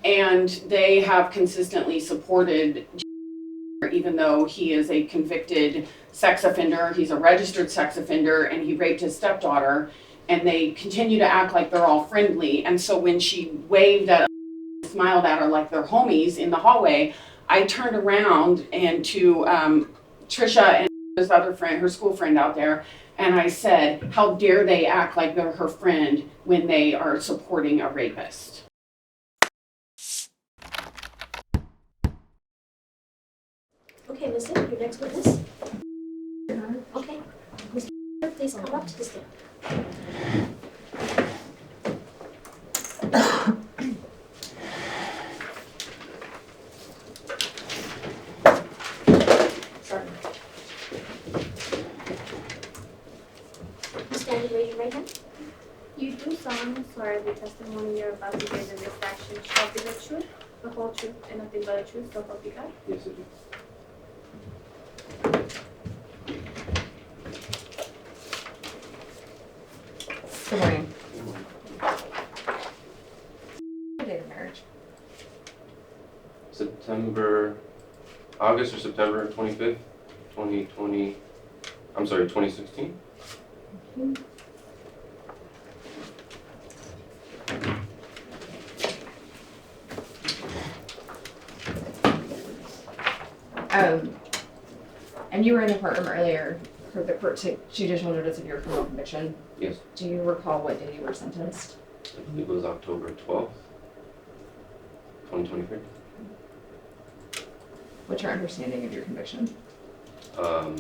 And they have consistently supported, even though he is a convicted sex offender, he's a registered sex offender, and he raped his stepdaughter, and they continue to act like they're all friendly. And so when she waved at, smiled at her like they're homies in the hallway, I turned around and to Trisha and his other friend, her school friend out there, and I said, how dare they act like they're her friend when they are supporting a rapist? Okay, Lisa, your next witness. Okay, Mr. Please come up to the stand. Sorry. You stand and raise your right hand. You do solemnly swear the testimony you're about to give in this action shall be the truth, the whole truth, and nothing but the truth, so help you God? Yes, I do. Good morning. What date of marriage? August or September 25th, 2020, I'm sorry, 2016? And you were in the courtroom earlier for the court to judicial notice of your criminal conviction. Yes. Do you recall what day you were sentenced? I believe it was October 12th, 2023. What's your understanding of your conviction? I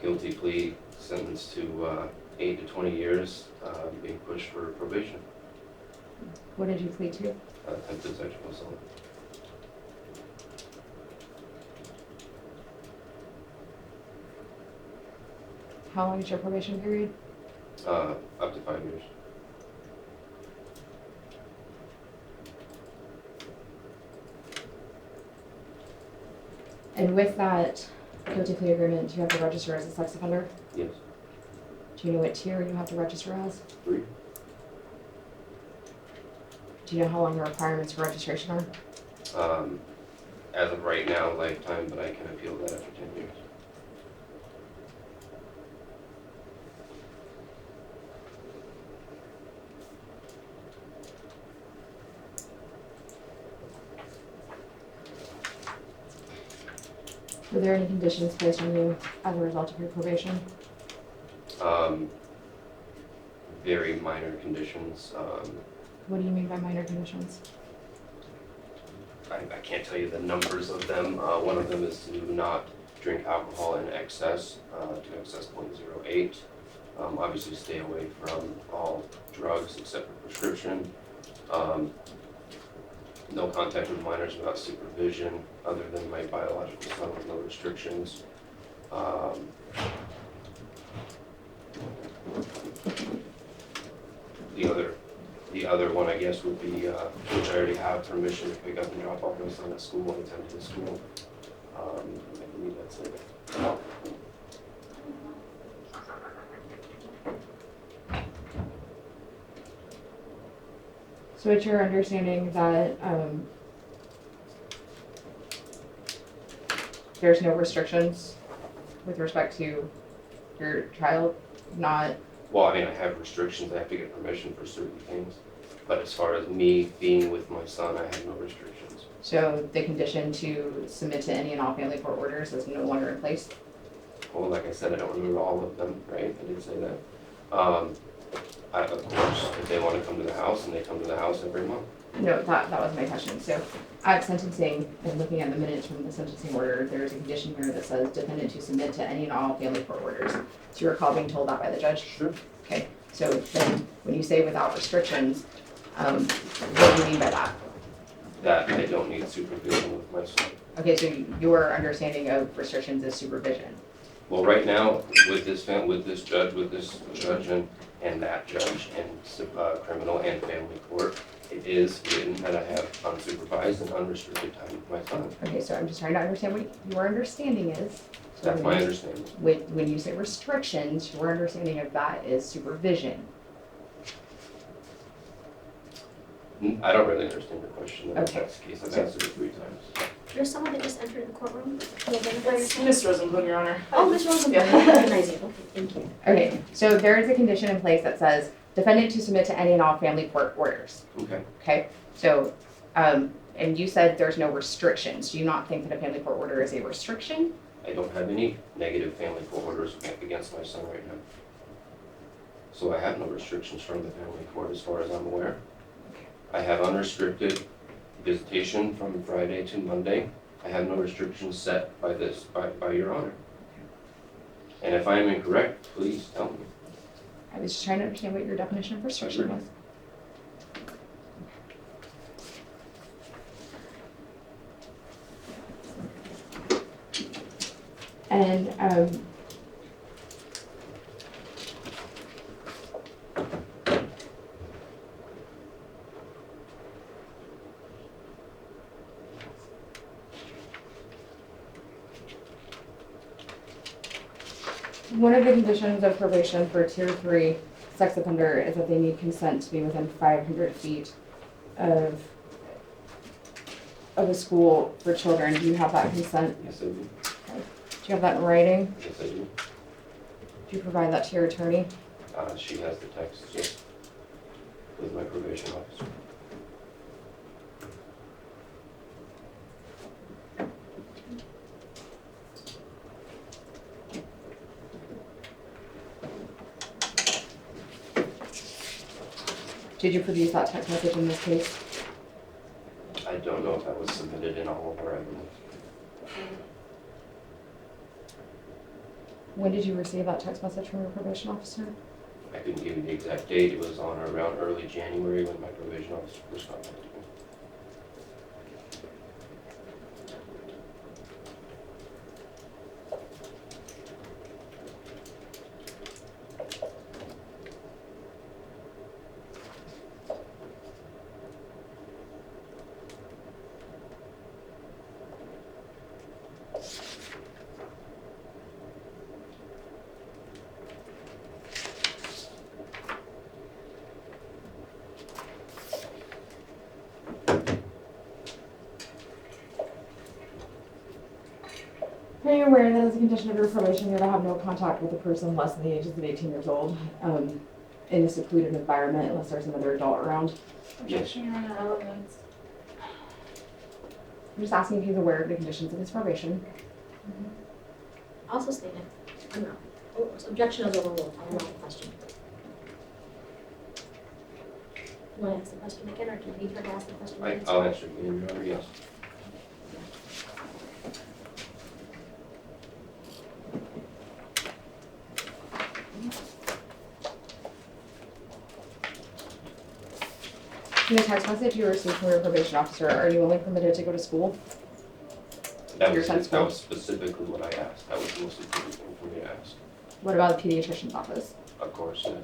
guilty plea sentenced to 8 to 20 years, being pushed for probation. What did you plead to? Attempted sexual assault. How long is your probation period? Up to 5 years. And with that guilty plea agreement, do you have to register as a sex offender? Yes. Do you know what tier you have to register as? 3. Do you know how long the requirements for registration are? As of right now, lifetime, but I can appeal that after 10 years. Were there any conditions placed on you as a result of your probation? Very minor conditions. What do you mean by minor conditions? I can't tell you the numbers of them. One of them is to not drink alcohol in excess, to excess 0.08. Obviously stay away from all drugs except for prescription. No contact with minors without supervision other than my biological son with no restrictions. The other one, I guess, would be, which I already have permission to pick up and drop off my son at school anytime to the school. I believe that's it. So it's your understanding that there's no restrictions with respect to your child not... Well, I mean, I have restrictions. I have to get permission for certain things. But as far as me being with my son, I have no restrictions. So the condition to submit to any and all family court orders is no longer in place? Well, like I said, I don't remember all of them, right? I did say that. Of course, if they want to come to the house, and they come to the house every month. No, that was my question. So at sentencing, and looking at the minutes from the sentencing order, there's a condition here that says defendant to submit to any and all family court orders. Do you recall being told that by the judge? Sure. Okay, so then when you say without restrictions, what do you mean by that? That I don't need supervision with my son. Okay, so your understanding of restrictions is supervision. Well, right now, with this judge, and that judge, and criminal and family court, it is written that I have unsupervised and unrestricted time with my son. Okay, so I'm just trying to understand what your understanding is. So That's my understanding. When you say restrictions, your understanding of that is supervision. I don't really understand the question, if Okay. that's the case, I've So- answered it 3 times. There's someone that just entered the courtroom. Can you identify It's yourself? Ms. Rosenblum, Your Honor. Oh, Ms. Rosenblum, Yeah. I recognize you. Okay, thank you. Okay, so there is a condition in place that says defendant to submit to any and all family court orders. Okay, Okay, so, and you said there's no restrictions. Do you not think that a family court order is a restriction? I don't have any negative family court orders against my son right now. So I have no restrictions from the family court as far as I'm aware. I have unrestricted visitation from Friday to Monday. I have no restrictions set by by Your Honor. And if I am incorrect, please tell me. I was just trying to understand what your definition of restriction was. And, one of the conditions of probation for tier 3 sex offender is that they need consent to be within 500 feet of a school for children. Do you have that consent? Yes, I do. Do you have that in writing? Yes, I do. Do you provide that to your attorney? She has the text, yes, with my probation officer. Did you produce that text message in this case? I don't know if that was submitted in all of our evidence. When did you receive that text message from your probation officer? I couldn't give you the exact date. It was on or around early January when my probation officer first contacted me. Are you aware that as a condition of your probation, you're to have no contact with a person less than the ages of 18 years old in a secluded environment unless there's another adult around? Yes. Your Honor, elements. I'm just asking if he's aware of the conditions of his probation. Also stated. No. Oh, objection is overruled. I'll allow the question. You want to ask the question again, or do you need her to ask the question again? I'll answer it again, Your Honor, yes. In the text message you received from your probation officer, are you only permitted to go to school? That Your was, son's that was specifically what I asked. That was the most important thing for me to ask. What about the pediatrician's office? Of course, yes.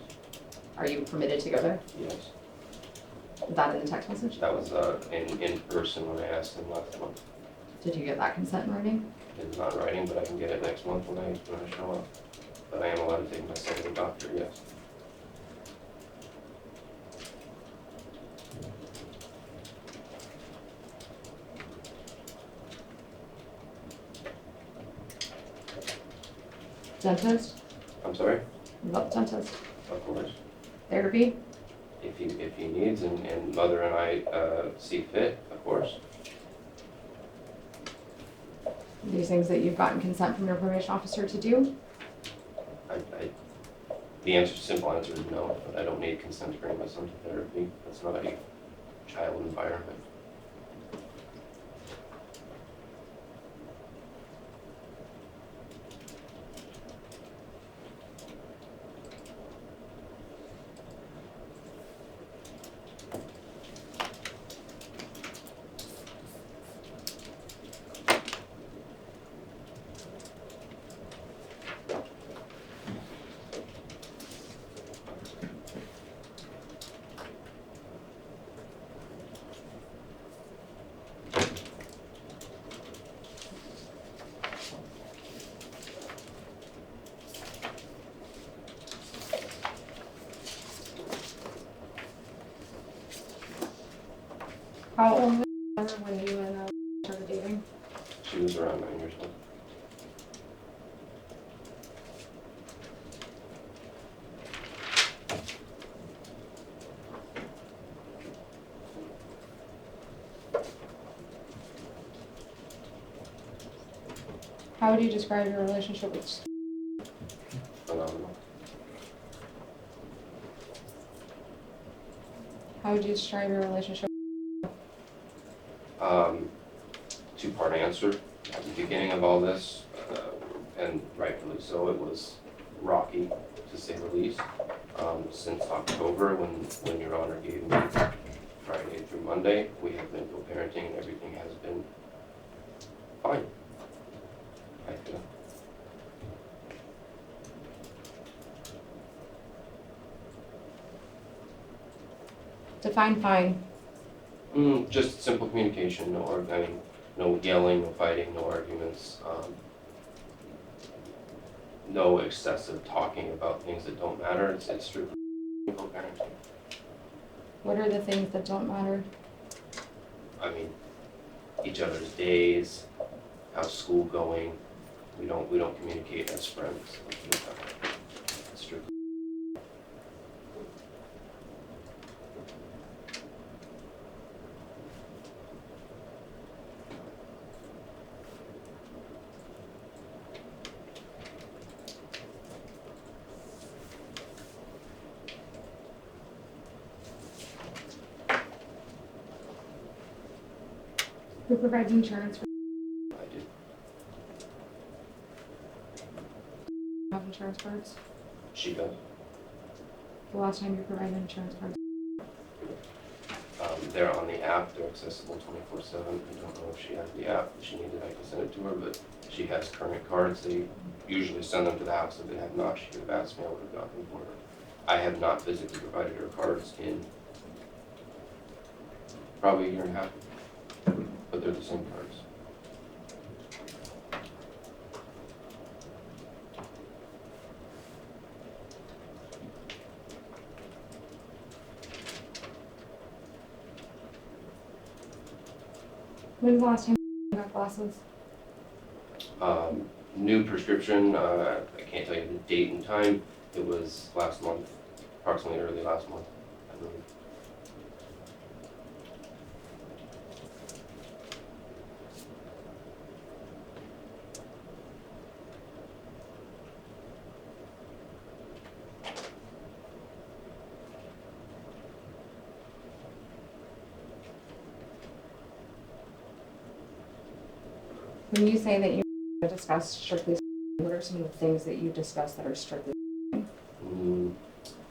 Are you permitted to go there? Yes. Is that in the text message? That was in person when I asked him last month. Did you get that consent in writing? It's not in writing, but I can get it next month when I show up. But I am allowed to take my son to the doctor, yes. Dentist? I'm sorry? What about the dentist? Of course. Therapy? If he needs and mother and I see fit, of course. These things that you've gotten consent from your probation officer to do? The simple answer is no, but I don't need consent to bring my son to therapy. That's not a child environment. How old was her when you and started dating? She was around 9 years old. How would you describe your relationship with? Phenomenal. How would you describe your relationship? Two-part answer. At the beginning of all this, and rightfully so, it was rocky, to say the least. Since October, when Your Honor gave me Friday through Monday, we have been co-parenting and everything has been fine. I feel. Define fine. Just simple communication, no yelling, no fighting, no arguments, no excessive talking about things that don't matter. It's strictly co-parenting. What are the things that don't matter? I mean, each other's days, how's school going. We don't communicate as friends. It's strictly. Who provides insurance for I do. health insurance cards? She does. The last time you provided insurance cards? They're on the app. They're accessible 24/7. I don't know if she has the app. If she needed, I can send it to her, but she has current cards. They usually send them to the house. If they have not, she could have asked me. I would have gotten them for her. I have not physically provided her cards in probably a year and a half, but they're the same cards. When's the last time you got glasses? New prescription, I can't tell you the date and time. It was last month, approximately early last month, I believe. When you say that you discuss strictly, what are some of the things that you discuss that are strictly?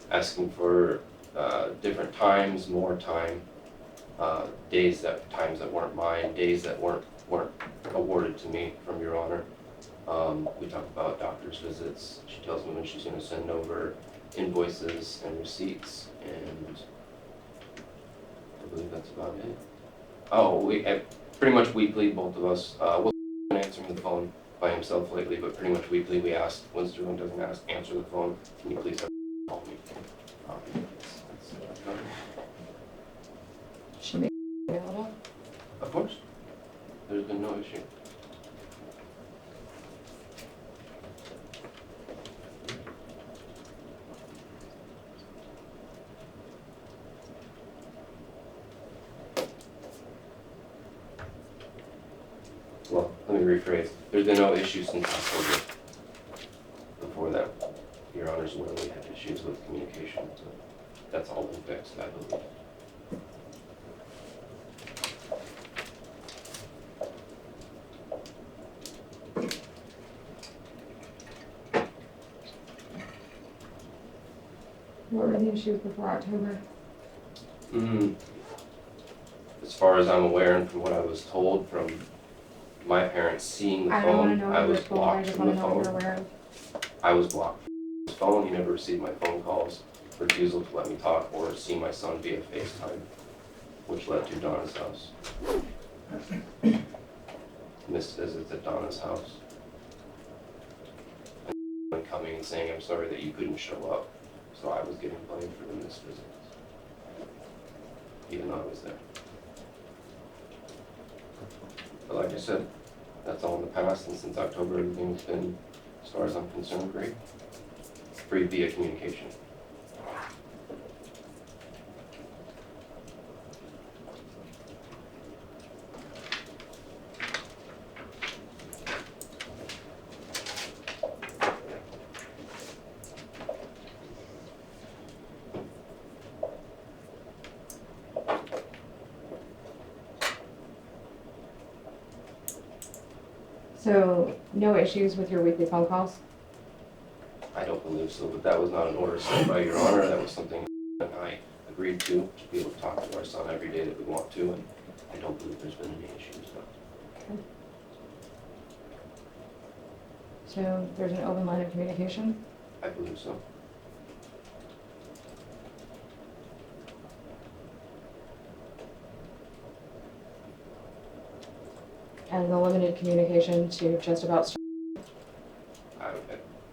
Asking for different times, more time, times that weren't mine, days that weren't awarded to me from Your Honor. We talk about doctor's visits. She tells me when she's going to send over invoices and receipts, and I believe that's about it. Oh, we pretty much weekly, both of us. Will's been answering the phone by himself lately, but pretty much weekly we ask, when Sterling doesn't answer the phone, can you please call me? She may be available. Of course. There's been no issue. Well, let me rephrase. There's been no issue since October. Before that, Your Honor's aware we had issues with communication, so that's all been fixed, I believe. What were the issues before October? As far as I'm aware and from what I was told from my parents seeing the I don't want to phone, know I what was you're told, I blocked just from want the to know what you're phone. aware of. I was blocked from his phone. He never received my phone calls, refusal to let me talk or see my son via FaceTime, which led to Donna's house. Missed visits at Donna's house. And coming and saying, I'm sorry that you couldn't show up. So I was getting blamed for the missed visits, even though I was there. But like I said, that's all in the past, and since October, everything's been, as far as I'm concerned, great. Free via communication. So, no issues with your weekly phone calls? I don't believe so, but that was not an order set by Your Honor. That was something that I agreed to be able to talk to our son every day that we want to, and I don't believe there's been any issues. No. So, there's an open line of communication? I believe so. And the limited communication to just about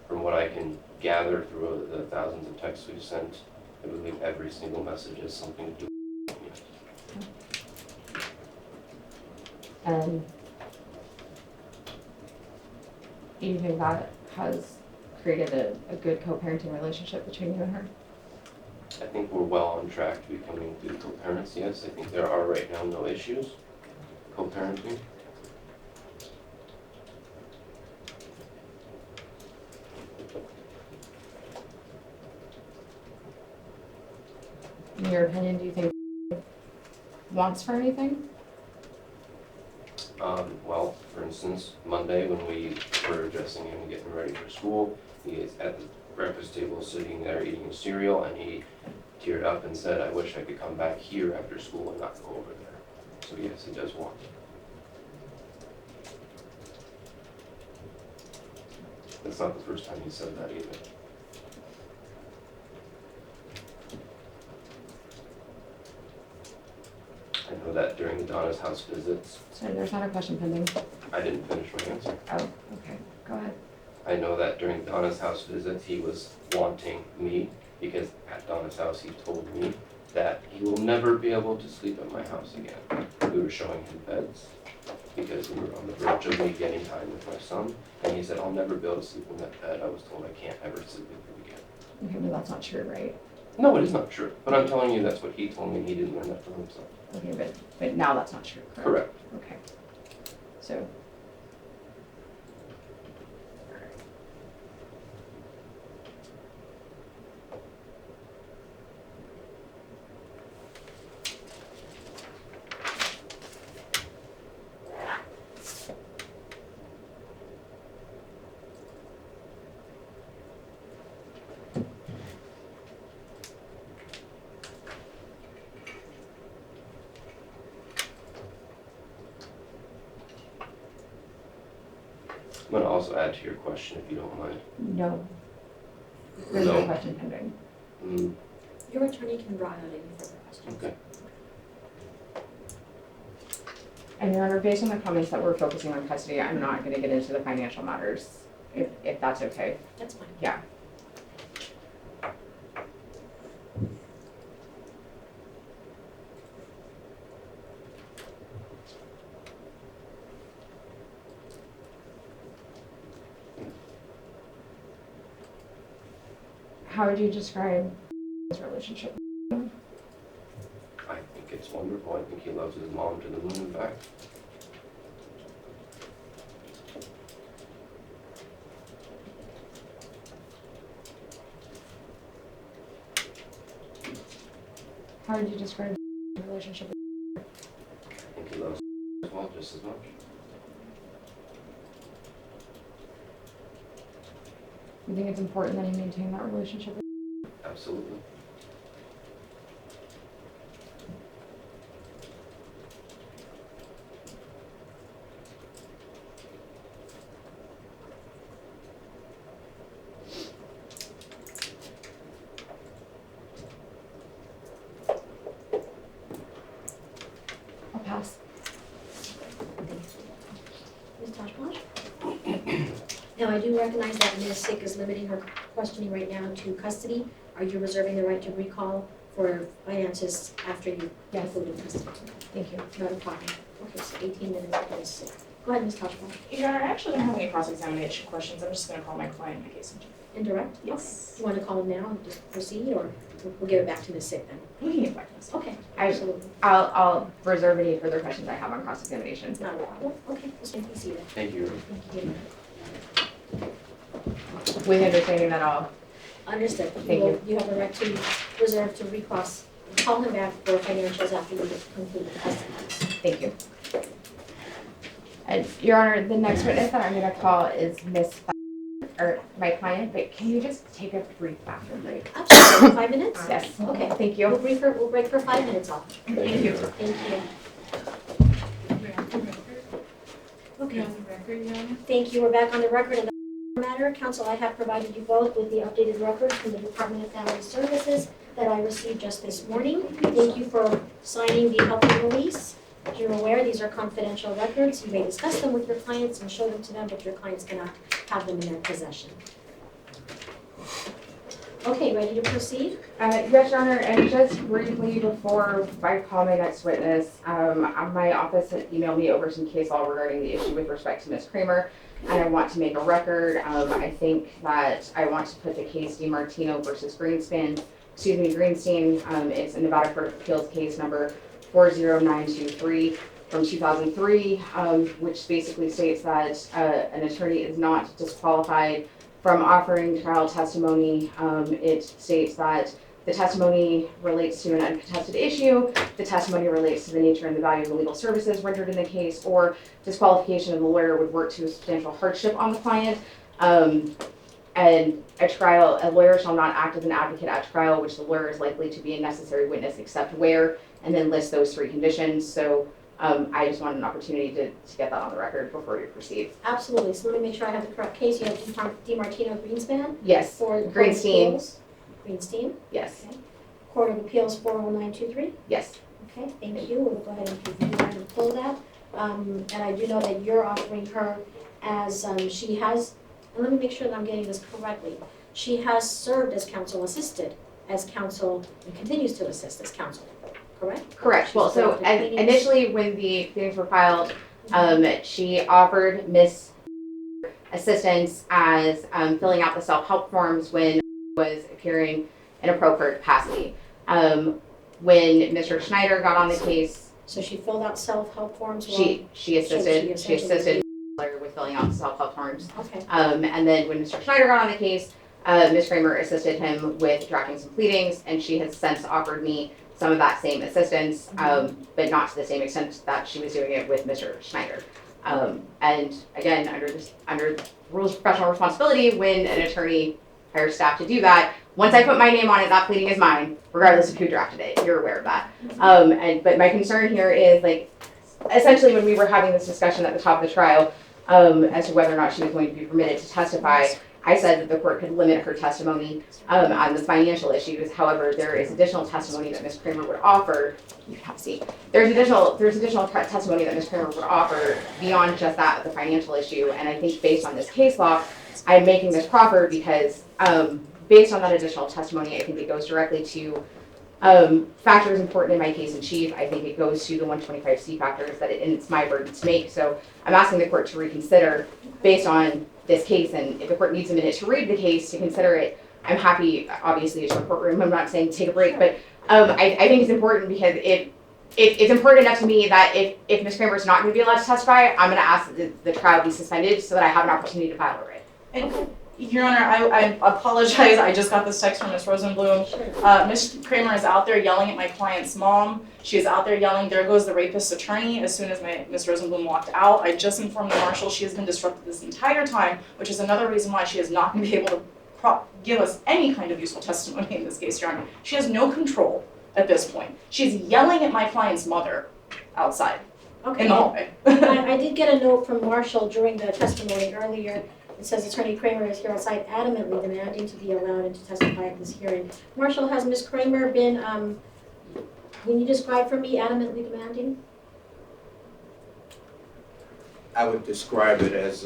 From what I can gather through the thousands of texts we've sent, I believe every single message has something to do with it. and you think that has created a good co-parenting relationship between you and her? I think we're well on track to becoming good co-parents, yes. I think there are right now no issues co-parenting. In your opinion, do you think wants for anything? Well, for instance, Monday when we were dressing him and getting ready for school, he is at the breakfast table sitting there eating his cereal, and he teared up and said, "I wish I could come back here after school and not go over there." So yes, he does want it. That's not the first time he said that either. I know that during Donna's house visits, Sorry, there's not a question pending. I didn't finish my answer. Oh, okay, go ahead. I know that during Donna's house visits, he was wanting me, because at Donna's house, he told me that he will never be able to sleep at my house again. We were showing him beds, because we were on the verge of me getting time with my son, and he said, "I'll never be able to sleep in that bed. I was told I can't ever sleep with you again." Okay, well, that's not true, right? No, it is not true, but I'm telling you that's what he told me, and he didn't learn that from himself. Okay, but now that's not true, correct? Correct. Okay. So. I'm gonna also add to your question, if you don't mind. No. There's no No. question pending. Mm, Your attorney can draw out any further questions. okay. And Your Honor, based on the comments that we're focusing on custody, I'm not gonna get into the financial matters, if that's okay. That's fine. Yeah. How would you describe his relationship? I think it's wonderful. I think he loves his mom to the moon and back. How would you describe his relationship? I think he loves as well, just as much. You think it's important that he maintain that relationship? Absolutely. I'll pass. Ms. Tajbakhsh? Now, I do recognize that Ms. Szyc is limiting her questioning right now to custody. Are you reserving the right to recall for finances after you Yes. conclude the testimony. Thank you. Not a problem. Okay, so 18 minutes for Ms. Szyc. Go ahead, Ms. Tajbakhsh. Your Honor, I actually don't have any cross-examination questions. I'm just gonna call my client in my case. Indirect? Yes. Do you want to call him now and just proceed, or we'll give it back to Ms. Szyc then? We can get back to this. Okay, I- absolutely. I'll reserve any further questions I have on cross-examination. Not a problem. Okay, Ms. Szyc, be seated. Thank you. Thank you. With the understanding that I'll, Understood. Thank you. You have the right to reserve to recross, call him back for financials after you conclude the testimony. thank you. And Your Honor, the next witness that I'm gonna call is Miss, or my client, but can you just take a brief bathroom break? Absolutely. 5 minutes? Yes. Okay. Thank We'll you. break for 5 minutes off. Thank you. Thank you. Okay. On the record, Your Honor? Thank you. We're back on the record in the matter. Counsel, I have provided you both with the updated records from the Department of Family Services that I received just this morning. Thank you for signing the help and release. As you're aware, these are confidential records. You may discuss them with your clients and show them to them, but your clients cannot have them in their possession. Okay, ready to proceed? Yes, Your Honor, and just briefly before I call my next witness, my office had emailed me over some case law regarding the issue with respect to Ms. Cramer, and I want to make a record. I think that I want to put the case DiMartino versus Greenstein. It's a Nevada Court of Appeals case number 40923 from 2003, which basically states that an attorney is not disqualified from offering trial testimony. It states that the testimony relates to an uncontested issue, the testimony relates to the nature and the value of the legal services rendered in the case, or disqualification of the lawyer would work to a substantial hardship on the client. And a lawyer shall not act as an advocate at trial, which the lawyer is likely to be a necessary witness except where, and then list those 3 conditions. So I just wanted an opportunity to get that on the record before we proceed. Absolutely. So let me make sure I have the correct case. You have DiMartino Greenspan Yes. for Court of Greenstein. Appeals. Greenstein. Yes. Court of Appeals 40923. Yes. Okay, thank you. We'll go ahead and pull that. And I do know that you're offering her as she has, and let me make sure that I'm getting this correctly. She has served as counsel, assisted as counsel, and continues to assist as counsel, correct? Correct. Well, She's so served the pleadings. initially when the pleadings were filed, she offered Miss assistance as filling out the self-help forms when was appearing in a pro per capacity. When Mr. Schneider got on the case, So she filled out self-help forms? she assisted essentially- with filling out the self-help forms. Okay, And then when Mr. Schneider got on the case, Ms. Cramer assisted him with drafting some pleadings, and she has since offered me some of that same assistance, but not to the same extent that she was doing it with Mr. Schneider. And again, under rules of professional responsibility, when an attorney hires staff to do that, once I put my name on it, that pleading is mine, regardless of who drafted it. You're aware of that. But my concern here is, like, essentially when we were having this discussion at the top of the trial, as to whether or not she was going to be permitted to testify, I said that the court could limit her testimony on the financial issues. However, there is additional testimony that Ms. Cramer would offer. You have a seat. There's additional testimony that Ms. Cramer would offer beyond just that of the financial issue. And I think based on this case law, I'm making this proffer because based on that additional testimony, I think it goes directly to factors important in my case in chief. I think it goes to the 125C factors and it's my burden to make. So I'm asking the court to reconsider based on this case, and if the court needs a minute to read the case to consider it, I'm happy, obviously, it's a courtroom. I'm not saying take a break, but I think it's important because it's important enough to me that if Ms. Cramer is not going to be allowed to testify, I'm going to ask that the trial be suspended so that I have an opportunity to file a writ. And, Your Honor, I apologize. I just got this text from Ms. Rosenblum. sure. Ms. Cramer is out there yelling at my client's mom. She is out there yelling, "There goes the rapist's attorney," as soon as Ms. Rosenblum walked out. I just informed the marshal she has been disrupted this entire time, which is another reason why she is not going to be able to give us any kind of useful testimony in this case, Your Honor. She has no control at this point. She's yelling at my client's mother outside Okay. in the hallway. I did get a note from Marshall during the testimony earlier. It says Attorney Cramer is here outside adamantly demanding to be allowed and to testify at this hearing. Marshall, has Ms. Cramer been, can you describe for me adamantly demanding? I would describe it as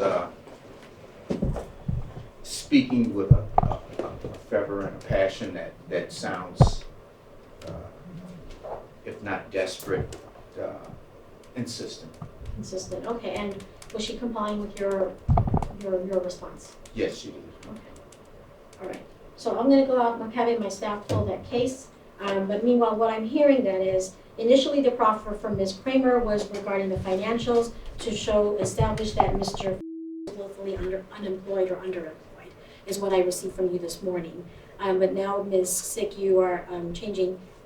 speaking with a fervor and a passion that sounds if not desperate, insistent. Insistent, okay, and was she complying with your response? Yes, she did. All right, so I'm gonna go out, I'm having my staff pull that case, but meanwhile, what I'm hearing then is, initially the proffer from Ms. Cramer was regarding the financials to establish that Mr. was willfully unemployed or underemployed, is what I received from you this morning. But now, Ms. Szyc, you are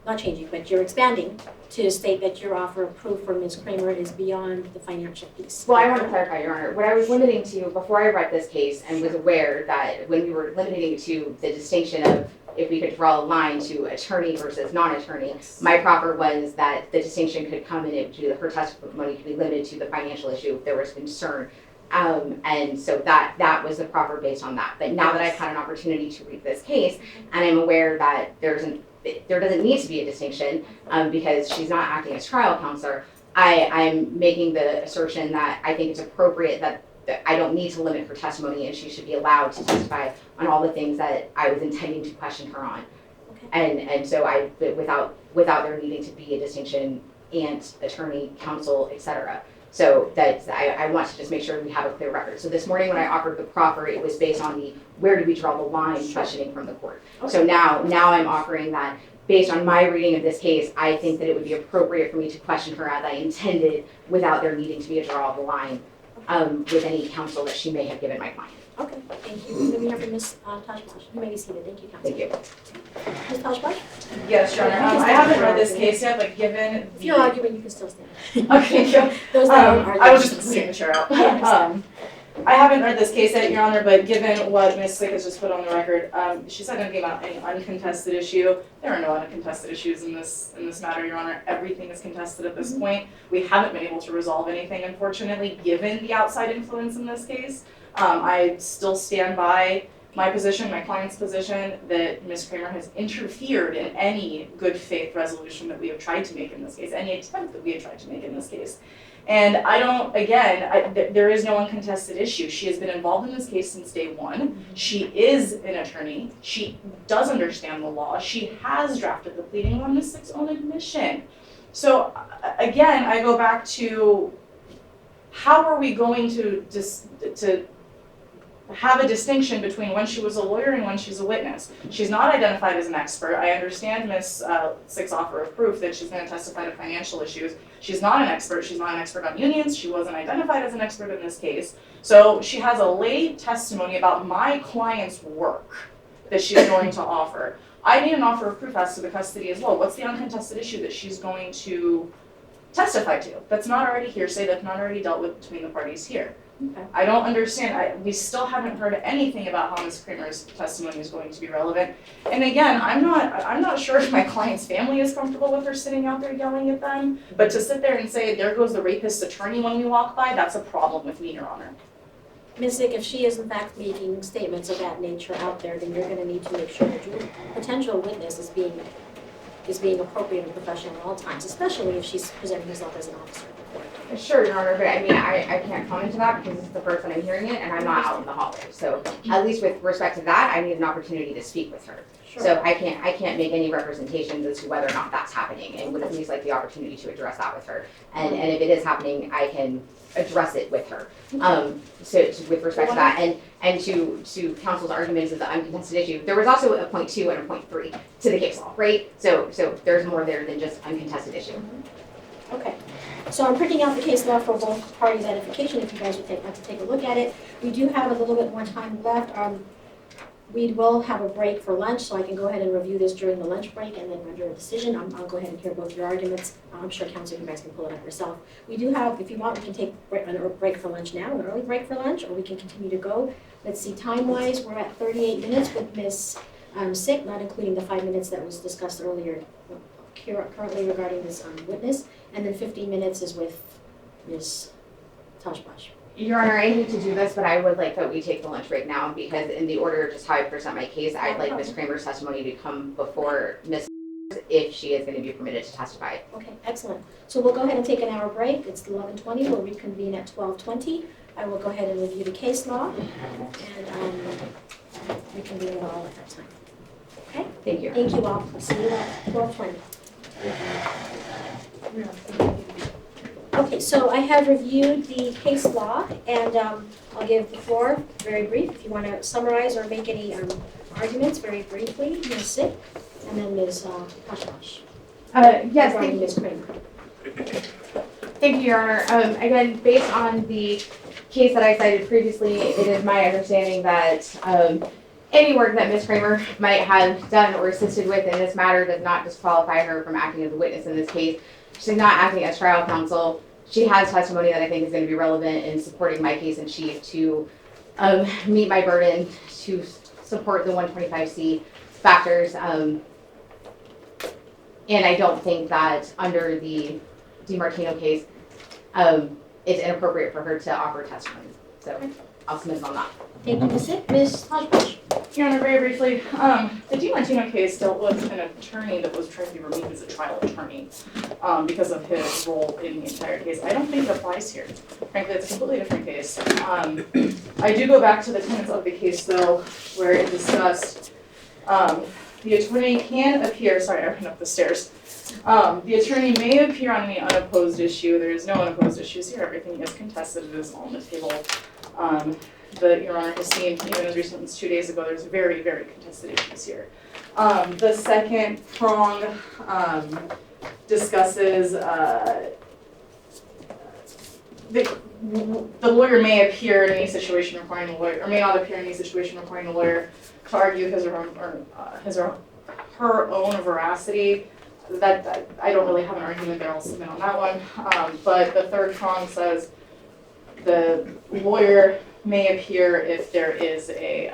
not changing, but you're expanding to state that your offer of proof for Ms. Cramer is beyond the financial piece. Well, I want to clarify, Your Honor. What I was limiting to before I read this case and was aware that when we were limiting to the distinction of if we could draw a line to attorney versus non-attorney, my proffer was that the distinction could come in her testimony could be limited to the financial issue if there was concern. And so that was the proffer based on that. But now that I've had an opportunity to read this case, and I'm aware that there doesn't need to be a distinction because she's not acting as trial counselor, I'm making the assertion that I think it's appropriate that I don't need to limit her testimony and she should be allowed to testify on all the things that I was intending to question her on. Okay. And so without there needing to be a distinction, aunt, attorney, counsel, etc. So that I want to just make sure we have a clear record. So this morning when I offered the proffer, it was based on where do we draw the line questioning from the court. Okay. So now I'm offering that based on my reading of this case, I think that it would be appropriate for me to question her as I intended without there needing to be a draw of the line with any counsel that she may have given my client. Okay, thank you. Let me have Ms. Tajbakhsh. You may be seated. Thank you, counsel. Thank you. Ms. Tajbakhsh? Yes, Your Honor. I haven't read this case yet, but given If you're arguing, you can still stand. Okay, yeah. Those that aren't arguing. I was just sitting the chair out. I understand. I haven't read this case yet, Your Honor, but given what Ms. Szyc has just put on the record, she said anything about any uncontested issue. There are no uncontested issues in this matter, Your Honor. Everything is contested at this point. We haven't been able to resolve anything, unfortunately, given the outside influence in this case. I still stand by my position, my client's position, that Ms. Cramer has interfered in any good faith resolution that we have tried to make in this case, any attempt that we have tried to make in this case. And there is no uncontested issue. She has been involved in this case since day one. She is an attorney. She does understand the law. She has drafted the pleading on Ms. Szyk's own admission. So again, I go back to how are we going to have a distinction between when she was a lawyer and when she's a witness. She's not identified as an expert. I understand Ms. Szyk's offer of proof that she's going to testify to financial issues. She's not an expert. She's not an expert on unions. She wasn't identified as an expert in this case. So she has a lay testimony about my client's work that she's going to offer. I need an offer of proof as to the custody as well. What's the uncontested issue that she's going to testify to? That's not already hearsay, that's not already dealt with between the parties here. Okay. I don't understand, we still haven't heard anything about how Ms. Cramer's testimony is going to be relevant. And again, I'm not sure if my client's family is comfortable with her sitting out there yelling at them, but to sit there and say, there goes the rapist's attorney when we walk by, that's a problem with me, Your Honor. Ms. Szyc, if she is in fact making statements of that nature out there, then you're gonna need to make sure that your potential witness is being appropriate and professional at all times, especially if she's presenting herself as an officer of the court. Sure, Your Honor, but I mean, I can't comment to that because this is the first time I'm hearing it and I'm not out in the hallway. So at least with respect to that, I need an opportunity to speak with her. Sure. So I can't make any representations as to whether or not that's happening and would at least like the opportunity to address that with her. And if it is happening, I can address it with her. With respect to that and to counsel's arguments of the uncontested issue, there was also a point 2 and a point 3 to the case law, right? So there's more there than just uncontested issue. Okay, so I'm printing out the case law for both parties' edification if you guys would like to take a look at it. We do have a little bit more time left. We will have a break for lunch, so I can go ahead and review this during the lunch break and then render a decision. I'll go ahead and hear both your arguments. I'm sure counsel, you guys can pull it up yourself. We do have, if you want, we can take a break for lunch now, an early break for lunch, or we can continue to go. Let's see, time-wise, we're at 38 minutes with Ms. Szyc, not including the 5 minutes that was discussed earlier currently regarding this witness, and then 15 minutes is with Ms. Tajbakhsh. Your Honor, I hate to do this, but I would like that we take the lunch break now because in the order of just how I present my case, I'd like Ms. Cramer's testimony to come before Ms. if she is going to be permitted to testify. Okay, excellent. So we'll go ahead and take an hour break. It's 11:20. We'll reconvene at 12:20. I will go ahead and review the case law and reconvene it all at that time. Okay, Thank you. thank you all. See you at 12:20. Okay, so I have reviewed the case law, and I'll give the floor, very brief, if you want to summarize or make any arguments very briefly, Ms. Szyc, and then Ms. Tajbakhsh. Yes, Regarding Ms. Cramer. thank you, Your Honor. Again, based on the case that I cited previously, it is my understanding that any work that Ms. Cramer might have done or assisted with in this matter does not disqualify her from acting as a witness in this case. She's not acting as trial counsel. She has testimony that I think is going to be relevant in supporting my case in chief to meet my burden to support the 125C factors. And I don't think that under the DiMartino case, it's inappropriate for her to offer testimony. So I'll submit on that. Thank you, Ms. Szyc. Ms. Tajbakhsh. Your Honor, very briefly, the DiMartino case dealt with an attorney that was trying to be removed as a trial attorney because of his role in the entire case. I don't think it applies here. Frankly, it's a completely different case. I do go back to the tenets of the case, though, where it discussed the attorney can appear, sorry, I ran up the stairs. The attorney may appear on any unopposed issue. There is no unopposed issues here. Everything is contested. It is all on the table. But Your Honor has seen, even as recent as 2 days ago, there's very, very contested issues here. The second prong discusses the lawyer may appear in any situation requiring a lawyer, or may not appear in any situation requiring a lawyer to argue his or her own veracity. That I don't really have an argument there. I'll submit on that one. But the third prong says the lawyer may appear if there is a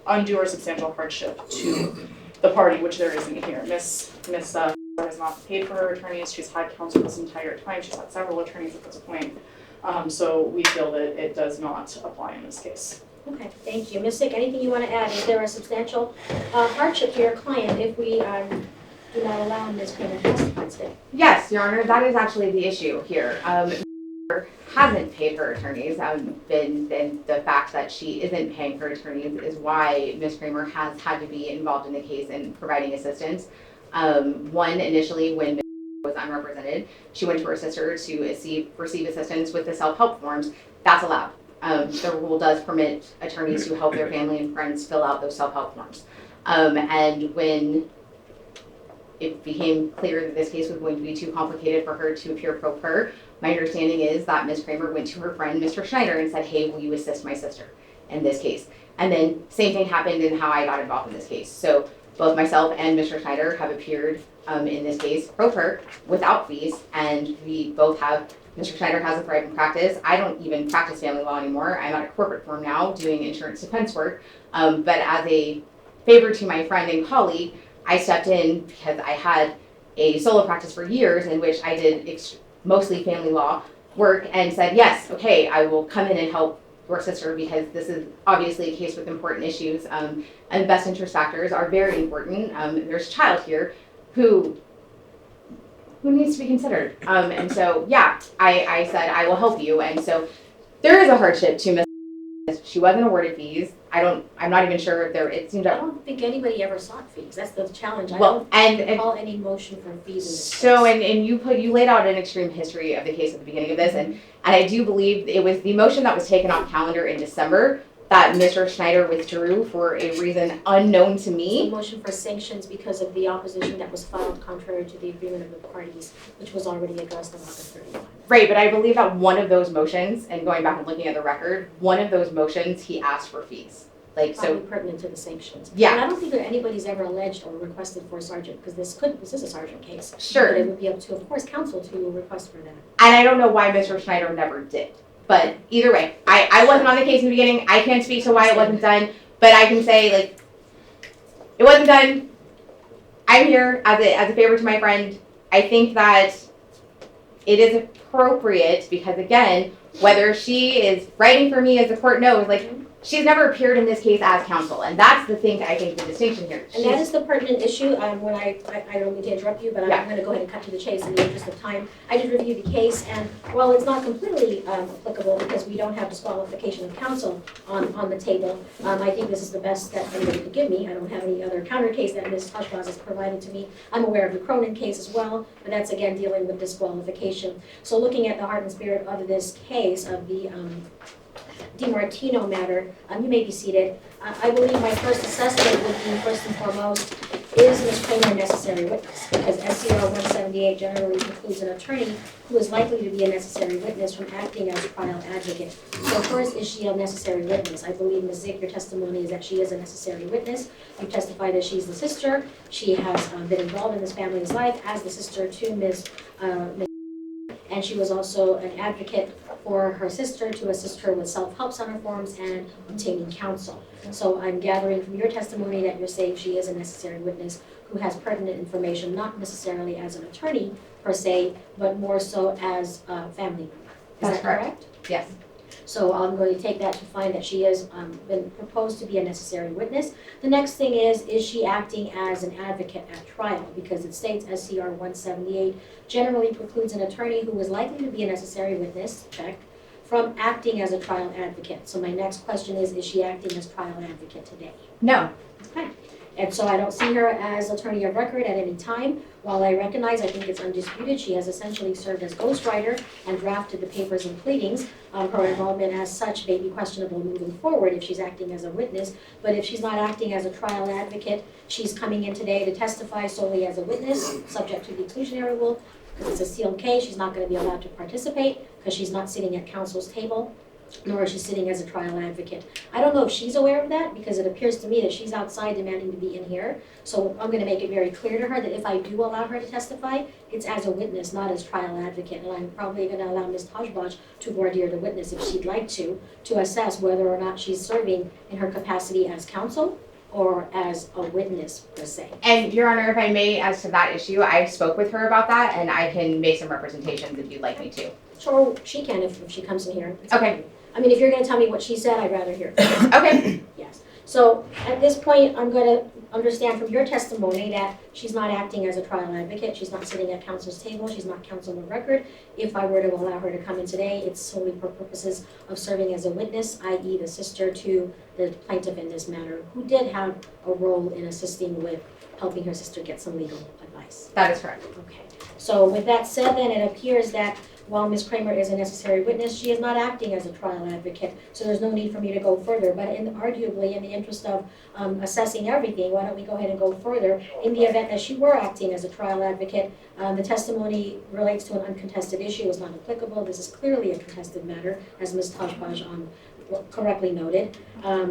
undue or substantial hardship to the party, which there isn't here. Miss has not paid for her attorneys. She's had counsel this entire time. She's had several attorneys at this point. So we feel that it does not apply in this case. Okay, thank you. Ms. Szyc, anything you want to add? Is there a substantial hardship to your client if we do not allow Ms. Cramer to testify today? Yes, Your Honor, that is actually the issue here. Hasn't paid her attorneys, then the fact that she isn't paying her attorneys is why Ms. Cramer has had to be involved in the case and providing assistance. One, initially when Ms. was unrepresented, she went to her sister to receive assistance with the self-help forms. That's allowed. The rule does permit attorneys to help their family and friends fill out those self-help forms. And when it became clear that this case was going to be too complicated for her to appear pro per, my understanding is that Ms. Cramer went to her friend, Mr. Schneider, and said, hey, will you assist my sister in this case? And then same thing happened in how I got involved in this case. So both myself and Mr. Schneider have appeared in this case pro per without fees, and we both have, Mr. Schneider has a thriving practice. I don't even practice family law anymore. I'm at a corporate firm now doing insurance defense work. But as a favor to my friend and colleague, I stepped in because I had a solo practice for years in which I did mostly family law work and said, yes, okay, I will come in and help your sister because this is obviously a case with important issues and best interest factors are very important. There's a child here who needs to be considered. And so, yeah, I said, I will help you. And so there is a hardship to Ms. She wasn't awarded fees. I'm not even sure if it seems I like. don't think anybody ever sought fees. That's the challenge. Well, I don't recall any motion for fees in this So, case. and you laid out an extreme history of the case at the beginning of this, and I do believe it was the motion that was taken off calendar in December that Mr. Schneider withdrew for a reason unknown to The me. motion for sanctions because of the opposition that was filed contrary to the agreement of the parties, which was already addressed on August 31. Right, but I believe that one of those motions, and going back and looking at the record, one of those motions, he asked for fees. Like, Probably so, pertinent to the sanctions. Yeah. And I don't think that anybody's ever alleged or requested for a sergeant, because this is a sergeant case. Sure. But it would be up to, of course, counsel to request for that. and I don't know why Mr. Schneider never did. But either way, I wasn't on the case in the beginning. I can't speak to why it wasn't done, but I can say, like, it wasn't done. I'm here as a favor to my friend. I think that it is appropriate because, again, whether she is writing for me, as the court knows, like, She's never appeared in this case as counsel, and that's the thing, I think, the distinction here. And that is the pertinent issue, when I don't mean to interrupt you, but I'm Yeah. gonna go ahead and cut to the chase in the interest of time. I did review the case, and while it's not completely applicable because we don't have disqualification of counsel on the table, I think this is the best that anybody could give me. I don't have any other counter case that Ms. Tajbakhsh has provided to me. I'm aware of the Cronin case as well, but that's again dealing with disqualification. So looking at the heart and spirit of this case, of the DiMartino matter, you may be seated. I believe my first assessment would be, first and foremost, is Ms. Cramer a necessary witness? Because SCR 178 generally precludes an attorney who is likely to be a necessary witness from acting as trial advocate. So first, is she a necessary witness? I believe, Ms. Szyc, your testimony is that she is a necessary witness. You testified that she's the sister. She has been involved in this family's life as the sister to Ms. And she was also an advocate for her sister to assist her with self-help center forms and obtaining counsel. So I'm gathering from your testimony that you're saying she is a necessary witness who has pertinent information, not necessarily as an attorney per se, but more so as a family member. Is That's that correct? Yes. So I'm going to take that to find that she has been proposed to be a necessary witness. The next thing is she acting as an advocate at trial? Because it states SCR 178 generally precludes an attorney who is likely to be a necessary witness, check, from acting as a trial advocate. So my next question is she acting as trial advocate today? No. Okay. And so I don't see her as attorney of record at any time. While I recognize, I think it's undisputed, she has essentially served as ghostwriter and drafted the papers and pleadings. Her involvement as such may be questionable moving forward if she's acting as a witness. But if she's not acting as a trial advocate, she's coming in today to testify solely as a witness, subject to the exclusionary rule. Because it's a sealed case, she's not going to be allowed to participate because she's not sitting at counsel's table, nor is she sitting as a trial advocate. I don't know if she's aware of that because it appears to me that she's outside demanding to be in here. So I'm going to make it very clear to her that if I do allow her to testify, it's as a witness, not as trial advocate. And I'm probably going to allow Ms. Tajbakhsh to voir dire the witness if she'd like to assess whether or not she's serving in her capacity as counsel or as a witness per se. And Your Honor, if I may, as to that issue, I spoke with her about that, and I can make some representations if you'd like me to. Sure, she can if she comes in here. It's Okay. I mean, if you're going to tell me what she said, I'd rather hear it. Okay. Yes. So at this point, I'm going to understand from your testimony that she's not acting as a trial advocate. She's not sitting at counsel's table. She's not counsel of record. If I were to allow her to come in today, it's solely for purposes of serving as a witness, i.e. the sister to the plaintiff in this matter, who did have a role in assisting with helping her sister get some legal advice. That is correct. Okay. So with that said, then it appears that while Ms. Cramer is a necessary witness, she is not acting as a trial advocate, so there's no need for me to go further. But arguably, in the interest of assessing everything, why don't we go ahead and go further? In the event that she were acting as a trial advocate, the testimony relates to an uncontested issue, is not applicable. This is clearly a contested matter, as Ms. Tajbakhsh correctly noted.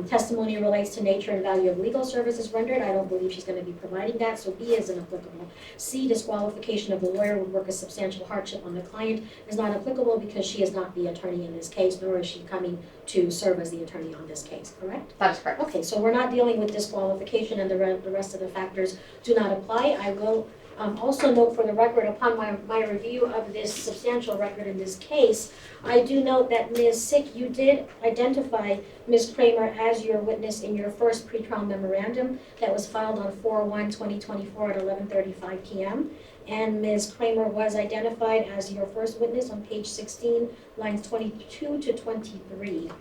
Testimony relates to nature and value of legal services rendered. I don't believe she's going to be providing that, so B is inapplicable. C, disqualification of the lawyer would work a substantial hardship on the client, is not applicable because she is not the attorney in this case, nor is she coming to serve as the attorney on this case, correct? That is correct. Okay, so we're not dealing with disqualification and the rest of the factors do not apply. I will also note for the record, upon my review of this substantial record in this case, I do note that Ms. Szyc, you did identify Ms. Cramer as your witness in your first pretrial memorandum that was filed on 4/1/2024 at 11:35 p.m. And Ms. Cramer was identified as your first witness on page 16, lines 22 to 23.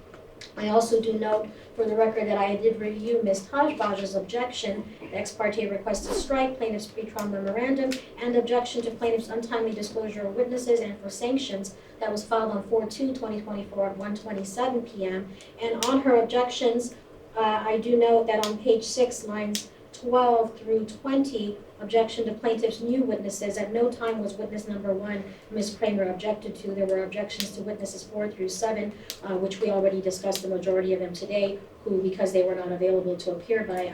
I also do note for the record that I did review Ms. Tajbakhsh's objection, ex parte request to strike plaintiff's pretrial memorandum, and objection to plaintiff's untimely disclosure of witnesses and for sanctions that was filed on 4/2/2024 at 1:27 p.m. And on her objections, I do note that on page 6, lines 12 through 20, objection to plaintiff's new witnesses. At no time was witness number 1, Ms. Cramer, objected to. There were objections to witnesses 4 through 7, which we already discussed the majority of them today, who, because they were not available to appear by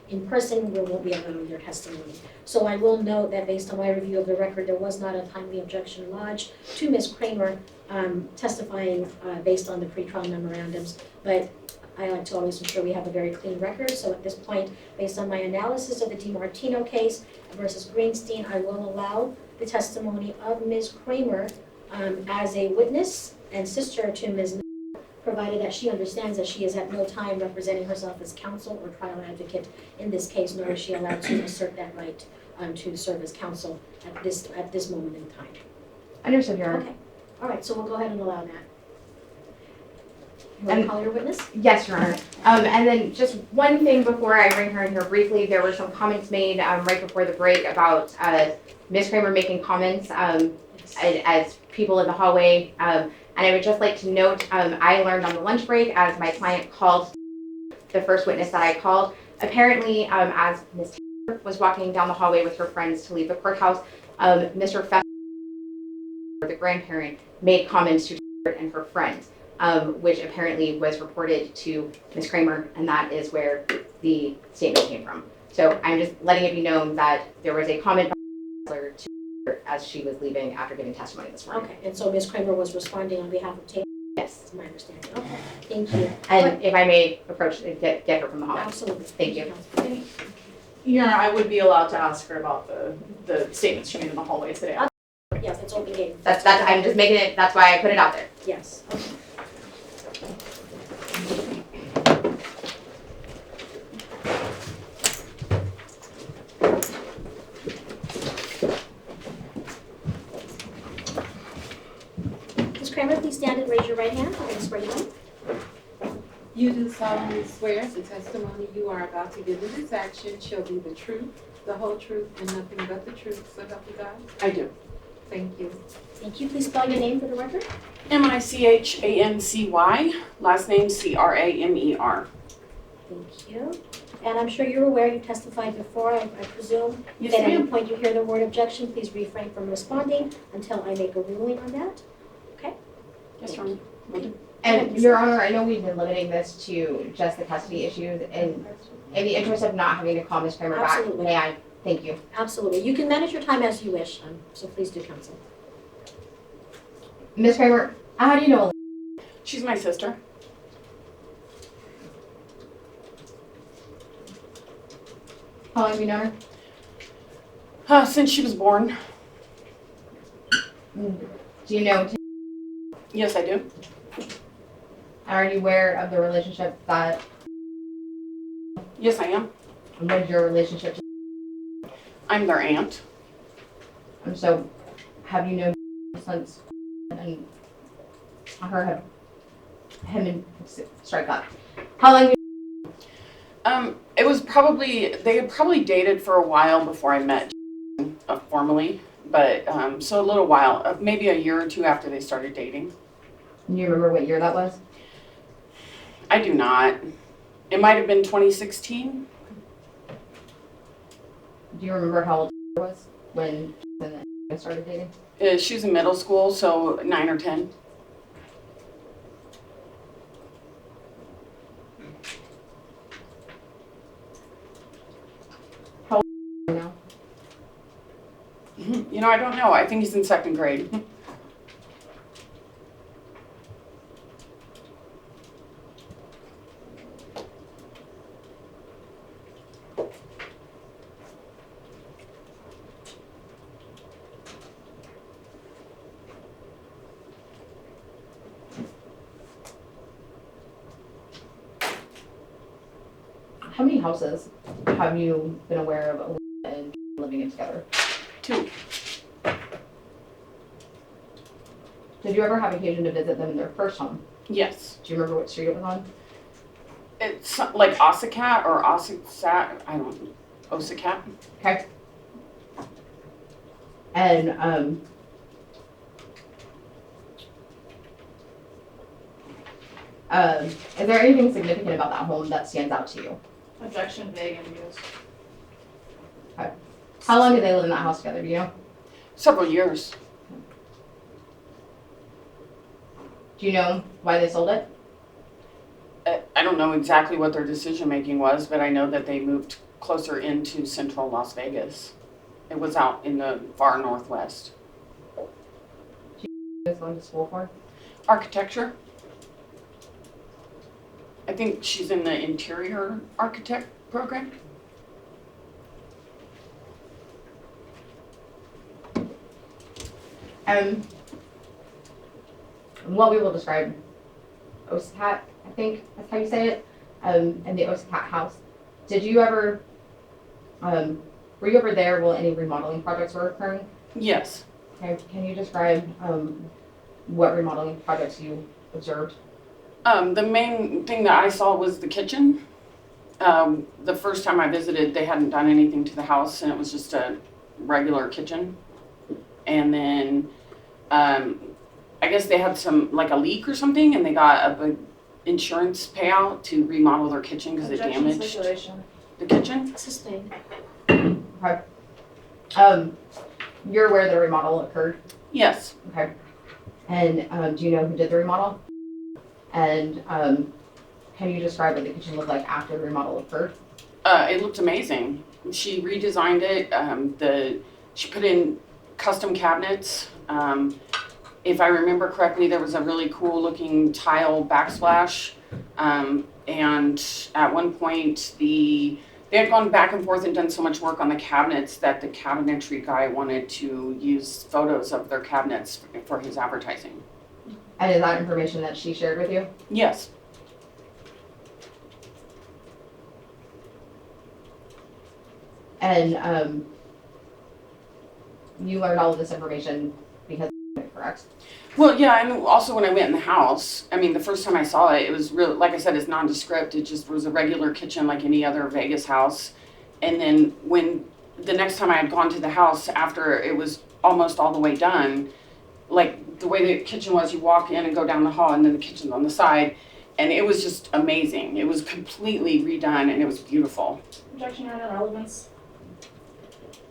in person, we won't be allowing their testimony. So I will note that based on my review of the record, there was not a timely objection lodged to Ms. Cramer testifying based on the pretrial memorandums. But I like to always ensure we have a very clean record. So at this point, based on my analysis of the DiMartino case versus Greenstein, I will allow the testimony of Ms. Cramer as a witness and sister to Ms. provided provided that she understands that she is at no time representing herself as counsel or trial advocate in this case, nor is she allowed to assert that right to serve as counsel at this moment in time. Understood, Your Honor. Okay, all right, so we'll go ahead and allow that. You want to call your witness? Yes, Your Honor. And then just one thing before I bring her in here briefly, there were some comments made right before the break about Ms. Cramer making comments as people in the hallway. And I would just like to note, I learned on the lunch break as my client called the first witness that I called. Apparently, as Ms. Taylor was walking down the hallway with her friends to leave the courthouse, Mr. Fester, the grandparent, made comments to Taylor and her friends. Which apparently was reported to Ms. Cramer, and that is where the statement came from. So I'm just letting it be known that there was a comment by Taylor to her as she was leaving after giving testimony this morning. Okay, and so Ms. Cramer was responding on behalf of Taylor? Yes. That's my understanding. Okay, thank you. And if I may approach, get her from the hallway. Absolutely. Thank you. Okay. Your Honor, I would be allowed to ask her about the statements she made in the hallway today. Yes, it's open game. That's I'm just making it, that's why I put it out there. Yes, okay. Ms. Cramer, please stand and raise your right hand. I'm going to swear you in. You do solemnly swear the testimony you are about to give in this action shall be the truth, the whole truth, and nothing but the truth, so help you God? I do. Thank you. Thank you. Please spell your name for the record. Michancy, last name Cramer. Thank you. And I'm sure you're aware you testified before, I presume. Yes, If at any ma'am. point you hear the word objection, please refrain from responding until I make a ruling on that. Okay? Yes, Your Honor. Will do. And Your Honor, I know we've been limiting this to just the custody issues, and in the interest of not having to call Ms. Cramer back, Absolutely. may I? Thank you. Absolutely. You can manage your time as you wish, so please do, counsel. Ms. Cramer, how do you know? She's my sister. How long have you known her? Since she was born. Do you know? Yes, I do. Are you aware of the relationship that? Yes, I am. What is your relationship to? I'm their aunt. So, have you known since and her have him and strike up? How long? It was probably, they had probably dated for a while before I met formally, but so a little while, maybe a year or two after they started dating. Do you remember what year that was? I do not. It might have been 2016. Do you remember how old she was when they started dating? She was in middle school, so 9 or 10. How old are you now? You know, I don't know. I think he's in 2nd grade. How many houses have you been aware of and living in together? 2. Did you ever have occasion to visit them in their first home? Yes. Do you remember what street it was on? It's like Ossicat or Ossisat. I don't know. Ossicat. Okay. And is there anything significant about that home that stands out to you? Objection, vague, ambiguous. How long did they live in that house together? Do you know? Several years. Do you know why they sold it? I don't know exactly what their decision making was, but I know that they moved closer into central Las Vegas. It was out in the far northwest. She was going to school for? Architecture. I think she's in the interior architect program. What we will describe Osakat, I think that's how you say it, in the Osakat house. Did you ever, were you ever there while any remodeling projects were occurring? Yes. Okay, can you describe what remodeling projects you observed? The main thing that I saw was the kitchen. The first time I visited, they hadn't done anything to the house, and it was just a regular kitchen. And then, I guess they had like a leak or something, and they got a big insurance payout to remodel their kitchen because it Objection, damaged stipulation. the kitchen. Sustained. Okay. You're aware the remodel occurred? Yes. Okay. And do you know who did the remodel? And can you describe what the kitchen looked like after the remodel occurred? It looked amazing. She redesigned it. She put in custom cabinets. If I remember correctly, there was a really cool looking tile backsplash. And at one point, they had gone back and forth and done so much work on the cabinets that the cabinetry guy wanted to use photos of their cabinets for his advertising. And is that information that she shared with you? Yes. And you learned all of this information because correct? Well, yeah, and also when I went in the house, I mean, the first time I saw it, it was really, like I said, it's nondescript. It just was a regular kitchen like any other Vegas house. And then when the next time I had gone to the house after it was almost all the way done, like the way the kitchen was, you walk in and go down the hall and then the kitchen's on the side. And it was just amazing. It was completely redone and it was beautiful. Objection, Your Honor, relevance.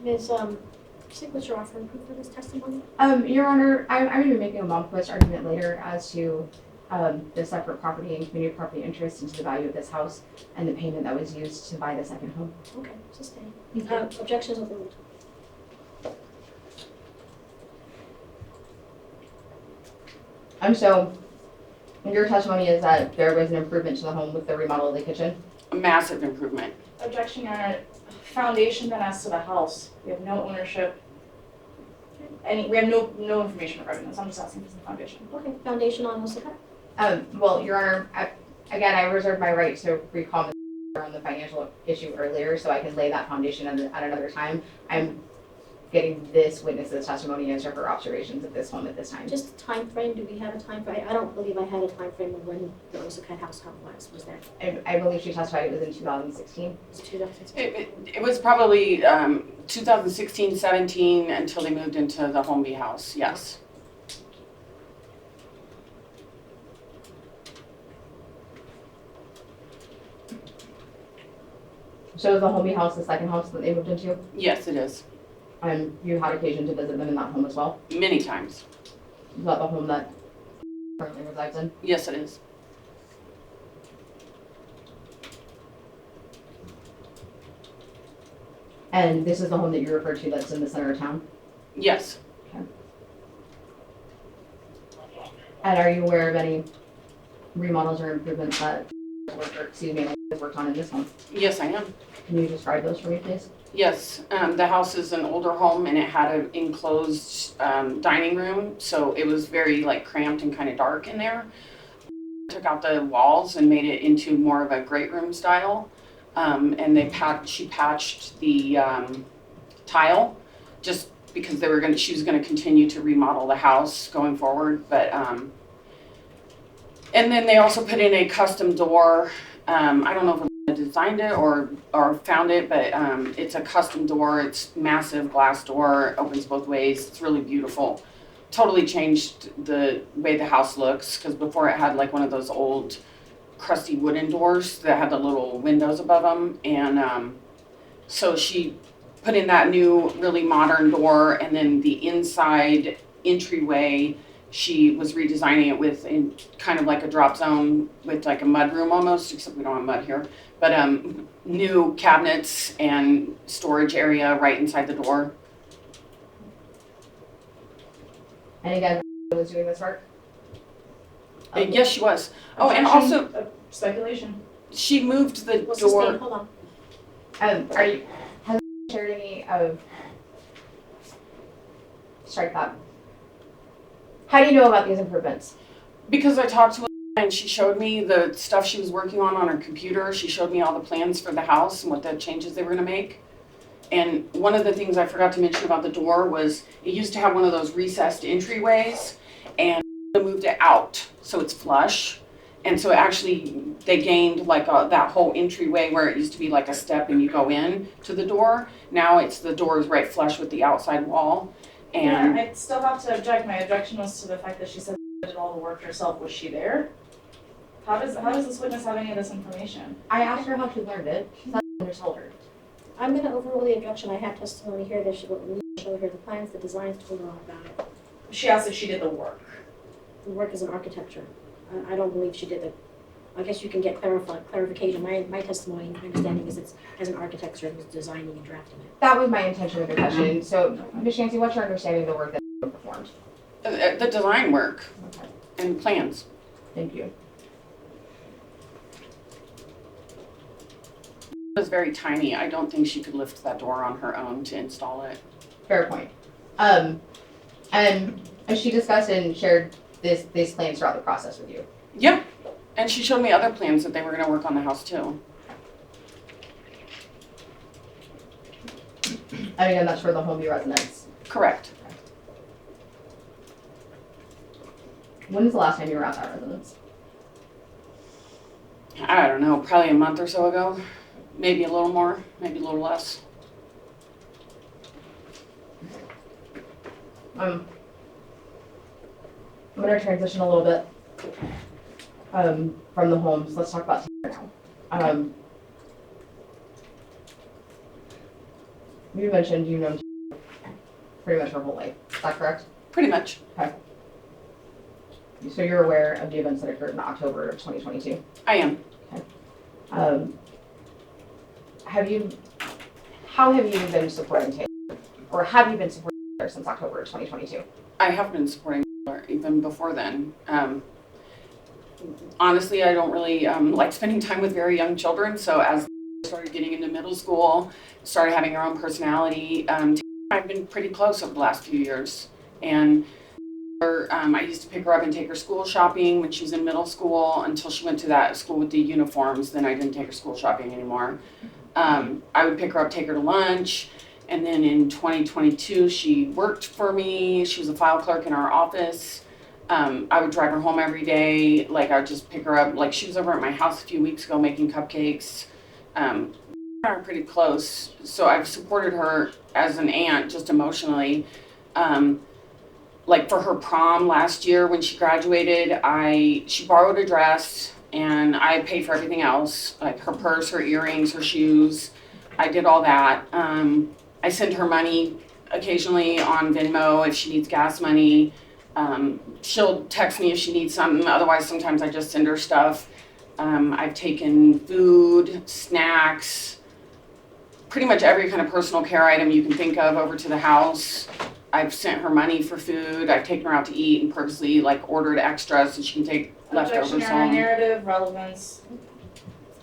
Ms. Szyc, what's your offer and proof for this testimony? Your Honor, I'm going to be making a mom-push argument later as to the separate property and community property interest into the value of this house and the payment that was used to buy the second home. Okay, sustained. Thank you. Objections overruled. So your testimony is that there was an improvement to the home with the remodel of the kitchen? A massive improvement. Objection, Your Honor. Foundation then as to the house. We have no ownership. We have no information regarding this. I'm just asking for the foundation. Okay, foundation on Osaka. Well, Your Honor, I reserve my right to recall on the financial issue earlier, so I can lay that foundation at another time. I'm getting this witness's testimony as to her observations of this home at this time. Just a time frame, do we have a time frame? I don't believe I had a time frame of when the Osaka house home was there. I believe she testified it was in 2016. Was it 2016? It was probably 2016, 17 until they moved into the Homeby house, yes. So is the Homeby house the second house that they moved into? Yes, it is. You had occasion to visit them in that home as well? Many times. Is that the home that currently resides in? Yes, it is. And this is the home that you referred to that's in the center of town? Yes. And are you aware of any remodels or improvements that worked on in this home? Yes, I am. Can you describe those for me, please? Yes, the house is an older home and it had an enclosed dining room, so it was very like cramped and kind of dark in there. Took out the walls and made it into more of a great room style, and she patched the tile just because she was gonna continue to remodel the house going forward, but and then they also put in a custom door. I don't know if designed it or found it, but it's a custom door. It's massive glass door, opens both ways. It's really beautiful. Totally changed the way the house looks, because before it had like one of those old crusty wooden doors that had the little windows above them, and so she put in that new really modern door, and then the inside entryway she was redesigning it with in kind of like a drop zone with like a mud room almost, except we don't have mud here, but new cabinets and storage area right inside the door. And again, who was doing this work? Yes, she was. Oh, and Objection, also speculation. she moved the What's door. sustained? Hold on. Has shared any of, strike that. How do you know about these improvements? Because I talked to her And she showed me the stuff she was working on her computer. She showed me all the plans for the house and what the changes they were gonna make. And one of the things I forgot to mention about the door was it used to have one of those recessed entryways, and they moved it out so it's flush. And so actually they gained like that whole entryway where it used to be like a step and you go in to the door. Now it's the door is right flush with the outside wall. And Yeah, I still have to object. My objection was to the fact that she said she did all the work herself. Was she there? How does this witness have any of this information? I asked her how she learned it. She said I told her. I'm gonna overrule the objection. I have testimony here that she will show her the plans, the designs, told her all about it. She asked if she did the work. The work is in architecture. I don't believe she did the, I guess you can get clarification. My testimony, my understanding is it's as an architect who's designing and drafting it. That was my intention with the question. So, Michancy, what's your understanding of the work that you performed? the design work Okay. and plans. Thank you. It was very tiny. I don't think she could lift that door on her own to install it. Fair point. And as she discussed and shared these plans throughout the process with you. Yep. And she showed me other plans that they were gonna work on the house too. And again, that's for the Homeview residents. Correct. When was the last time you were at that residence? I don't know, probably a month or so ago. Maybe a little more, maybe a little less. I'm gonna transition a little bit from the homes. Let's talk about Taylor now. You mentioned you know Taylor pretty much her whole life. Is that correct? Pretty much. So you're aware of the events that occurred in October of 2022. I am. How have you been supporting Taylor, or have you been supporting Taylor since October of 2022? I have been supporting her even before then. Honestly, I don't really like spending time with very young children. So as I started getting into middle school, started having her own personality, I've been pretty close over the last few years. And I used to pick her up and take her school shopping when she was in middle school until she went to that school with the uniforms. Then I didn't take her school shopping anymore. I would pick her up, take her to lunch. And then in 2022, she worked for me. She was a file clerk in our office. I would drive her home every day. Like I would just pick her up. Like she was over at my house a few weeks ago making cupcakes. We're pretty close. So I've supported her as an aunt just emotionally. Like for her prom last year when she graduated, she borrowed a dress and I paid for everything else, like her purse, her earrings, her shoes. I did all that. I send her money occasionally on Venmo if she needs gas money. She'll text me if she needs something. Otherwise, sometimes I just send her stuff. I've taken food, snacks, pretty much every kind of personal care item you can think of over to the house. I've sent her money for food. I've taken her out to eat and purposely like ordered extras so she can take leftovers Objection, Your Honor. home. Narrative, relevance.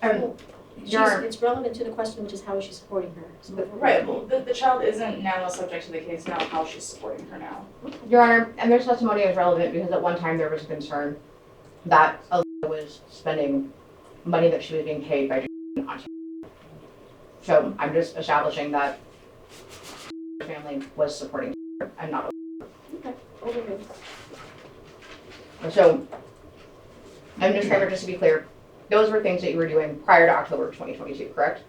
It's relevant to the question, which is how is she supporting her? So Right, well, the child isn't now a subject to the case now, how she's supporting her now. Your Honor, and their testimony is relevant because at one time there was a concern that Alyssa was spending money that she was being paid by on Taylor. So I'm just establishing that her family was supporting Taylor and not overruled. So, and Ms. Cramer, just to be clear, those were things that you were doing prior to October of 2022, correct?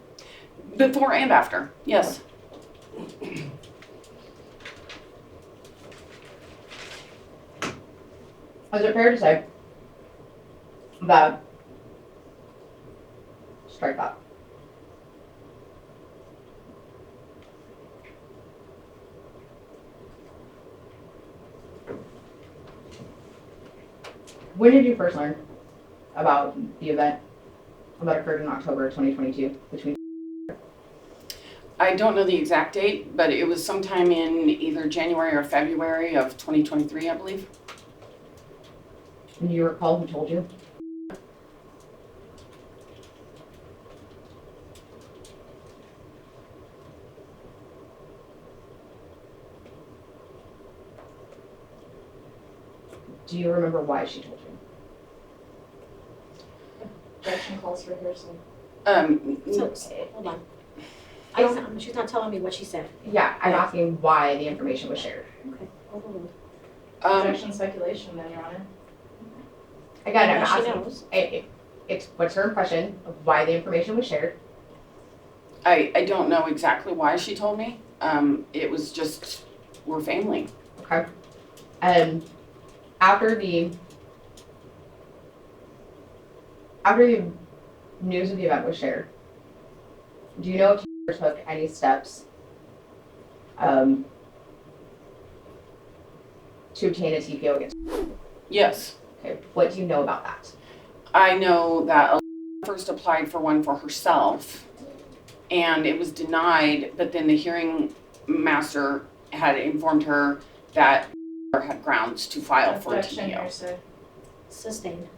Before and after, yes. Is it fair to say that, strike that. When did you first learn about the event that occurred in October of 2022 between? I don't know the exact date, but it was sometime in either January or February of 2023, I believe. And do you recall who told you? Do you remember why she told you? Objection calls for hearsay. Hold on. I don't, she's not telling me what she said. Yeah, I'm asking why the information was shared. Okay, overruled. Objection speculation then, Your Honor. Again, I'm Unless she asking, knows. it's what's her impression of why the information was shared? I don't know exactly why she told me. It was just, we're family. Okay. After the news of the event was shared, do you know if you took any steps to obtain a TPO against? Yes. Okay. What do you know about that? I know that Elena first applied for one for herself and it was denied, but then the hearing master had informed her that her had grounds to file for a Objection, TPO. hearsay. Sustained.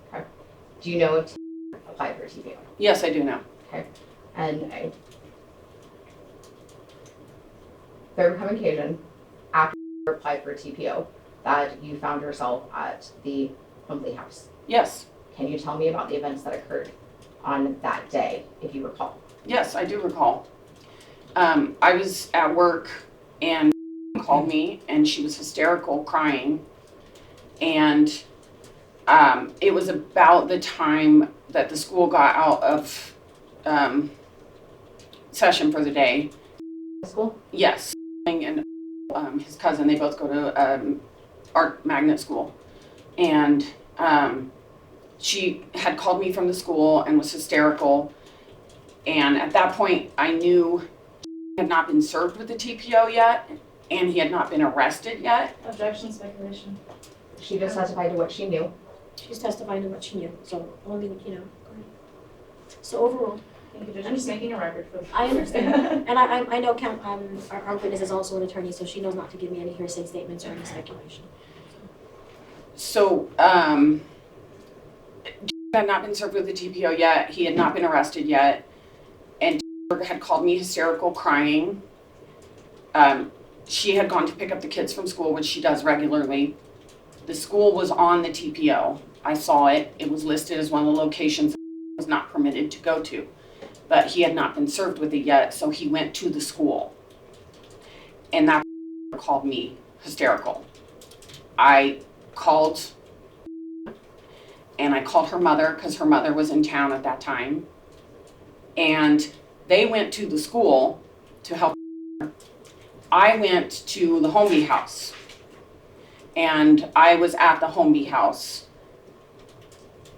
Do you know if applied for a TPO? Yes, I do know. And there would come occasion after you applied for a TPO that you found yourself at the Humbly house. Yes. Can you tell me about the events that occurred on that day, if you recall? Yes, I do recall. I was at work and called me and she was hysterical crying. And it was about the time that the school got out of session for the day. School? Yes. And his cousin, they both go to art magnet school. And she had called me from the school and was hysterical. And at that point, I knew he had not been served with the TPO yet, and he had not been arrested yet. Objection, speculation. She just testified to what she knew. She's testifying to what she knew, so only, go ahead. So overruled. Thank you, Judge. I'm just making a record for the. I understand. And I know our witness is also an attorney, so she knows not to give me any hearsay statements or any speculation. So, had not been served with the TPO yet. He had not been arrested yet, and had called me hysterical, crying. She had gone to pick up the kids from school, which she does regularly. The school was on the TPO. I saw it. It was listed as one of the locations he was not permitted to go to, but he had not been served with it yet, so he went to the school, and that called me hysterical. I called. And I called her mother because her mother was in town at that time. And they went to the school to help her. I went to the Homeby house. And I was at the Homeby house.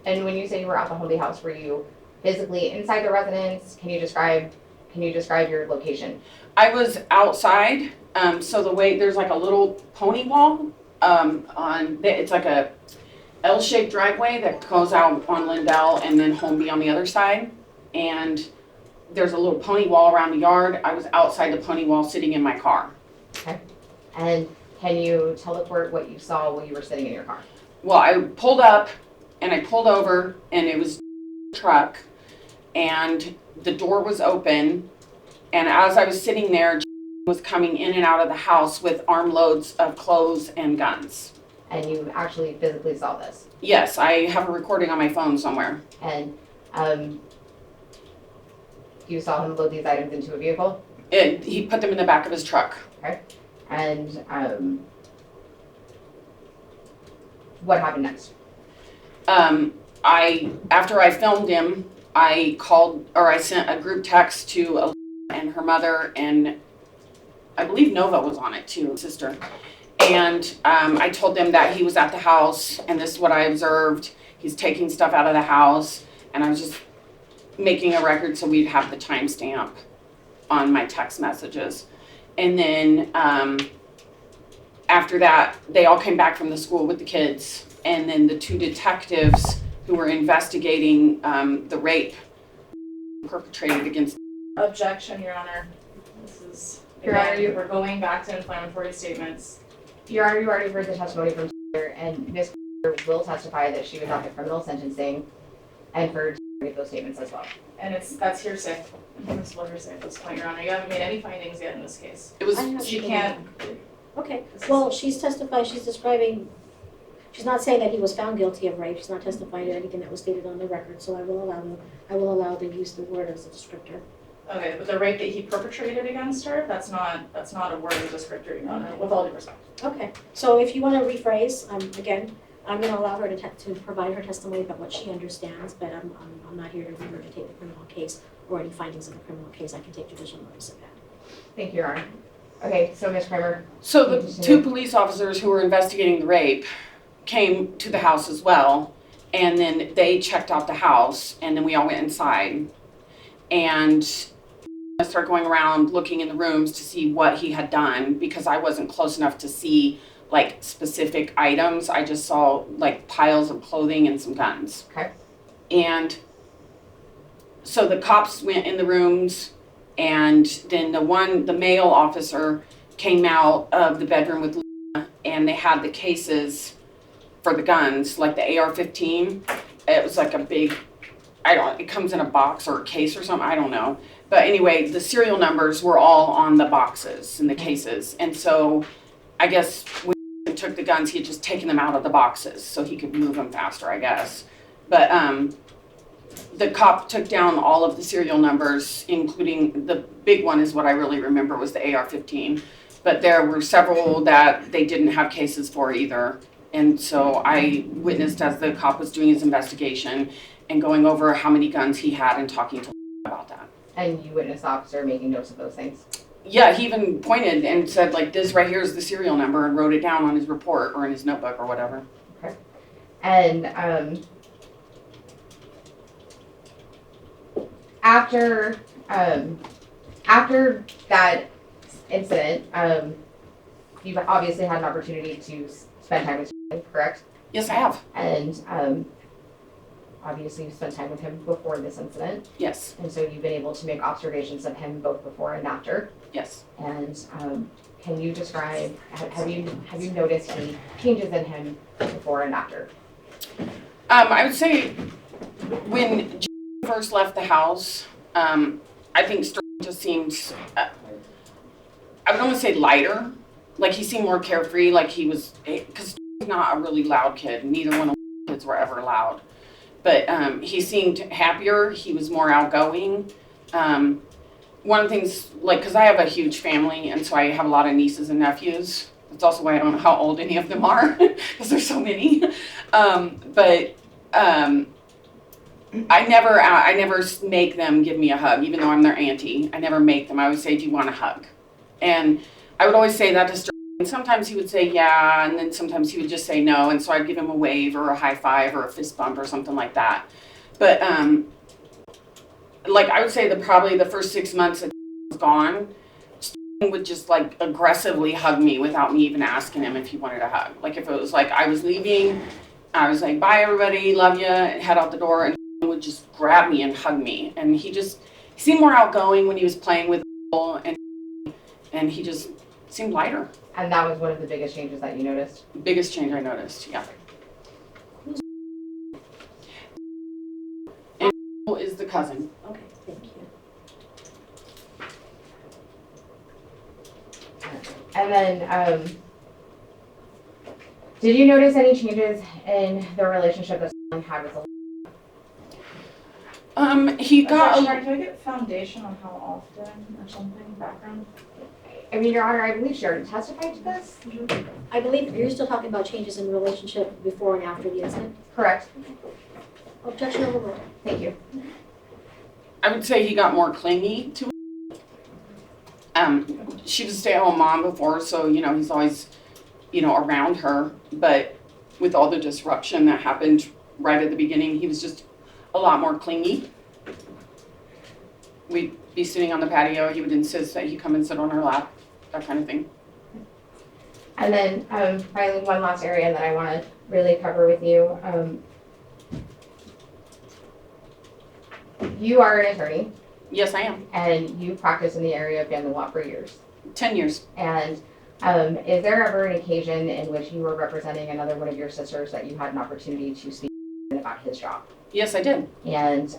And when you say you were at the Homeby house, were you physically inside the residence? Can you describe your location? I was outside. So the way there's like a little pony wall it's like a L-shaped driveway that goes out on Lindell and then Homeby on the other side. And there's a little pony wall around the yard. I was outside the pony wall sitting in my car. Okay. And can you tell the court what you saw while you were sitting in your car? Well, I pulled up and I pulled over and it was a truck and the door was open. And as I was sitting there, was coming in and out of the house with armloads of clothes and guns. And you actually physically saw this? Yes, I have a recording on my phone somewhere. And you saw him load these items into a vehicle? He put them in the back of his truck. Okay. And what happened next? After I filmed him, I sent a group text to Elena and her mother, and I believe Nova was on it too, sister. And I told them that he was at the house and this is what I observed. He's taking stuff out of the house, and I was just making a record so we'd have the timestamp on my text messages. And then after that, they all came back from the school with the kids, and then the two detectives who were investigating the rape perpetrated against. Objection, Your Honor. This is, Your Honor, again, we're going back to inflammatory statements. Your Honor, you already heard the testimony from Sister, and Ms. will testify that she was at the criminal sentencing and heard those statements as well. And that's hearsay, impermissible hearsay at this point, Your Honor. You haven't made any findings yet in this case. It was I have She seen can't. Okay, well, she's testified, she's describing She's not saying that he was found guilty of rape. She's not testifying to anything that was stated on the record. So I will allow to use the word as a descriptor. Okay, but the rape that he perpetrated against her, that's not a word of descriptor, Your Honor, with all due respect. Okay. So if you want to rephrase, again, I'm going to allow her to provide her testimony about what she understands, but I'm not here to regurgitate the criminal case or any findings of the criminal case. I can take judicial notice of that. Thank you, Your Honor. Okay, so Ms. Cramer. So the two police officers who were investigating the rape came to the house as well, and then they checked out the house, and then we all went inside. And I started going around looking in the rooms to see what he had done, because I wasn't close enough to see like specific items. I just saw like piles of clothing and some guns. Okay. And so the cops went in the rooms, and then the male officer came out of the bedroom with Lisa, and they had the cases for the guns, like the AR-15. It was like a big, it comes in a box or a case or something, I don't know. But anyway, the serial numbers were all on the boxes and the cases. And so I guess when he took the guns, he had just taken them out of the boxes so he could move them faster, I guess. But the cop took down all of the serial numbers, including the big one is what I really remember was the AR-15. But there were several that they didn't have cases for either. And so I witnessed as the cop was doing his investigation and going over how many guns he had and talking to about that. And you witnessed the officer making notes of those things? Yeah, he even pointed and said, like, this right here is the serial number, and wrote it down on his report or in his notebook or whatever. Okay. And after that incident, you've obviously had an opportunity to spend time with him, correct? Yes, I have. And obviously you spent time with him before this incident, Yes, and so you've been able to make observations of him both before and after. yes. And can you describe, have you noticed any changes in him before and after? I would say when Jim first left the house, I think Sterling just seemed, I would almost say lighter. Like he seemed more carefree, like he was, because he's not a really loud kid. Neither one of the kids were ever loud. But he seemed happier. He was more outgoing. One of the things, like, because I have a huge family, and so I have a lot of nieces and nephews. That's also why I don't know how old any of them are, because there's so many. I never make them give me a hug, even though I'm their auntie. I never make them. I would say, do you want a hug? And I would always say that to Sterling. And sometimes he would say yeah, and then sometimes he would just say no, and so I'd give him a wave or a high five or a fist bump or something like that. But like I would say probably the first 6 months that he was gone, Sterling would just like aggressively hug me without me even asking him if he wanted a hug. Like if it was like I was leaving, I was like, bye everybody, love you, and head out the door, and he would just grab me and hug me. And he seemed more outgoing when he was playing with people, and he just seemed lighter. And that was one of the biggest changes that you noticed? Biggest change I noticed, yeah. And is the cousin. Okay, thank you. And then, did you notice any changes in the relationship that Sterling had with Elisa? He got Can I get foundation on how often or something, background? I mean, Your Honor, I believe she already testified to this? I believe you're still talking about changes in the relationship before and after the incident. Correct. Objection overruled. Thank you. I would say he got more clingy to her. She was a stay-at-home mom before, so, you know, he's always, you know, around her. But with all the disruption that happened right at the beginning, he was just a lot more clingy. We'd be sitting on the patio. He would insist that he come and sit on her lap, that kind of thing. And then, finally, one last area that I want to really cover with you. You are an attorney. Yes, I am. And you practiced in the area of family law for years. 10 years. And is there ever an occasion in which you were representing another one of your sisters that you had an opportunity to speak about his job? Yes, I did. And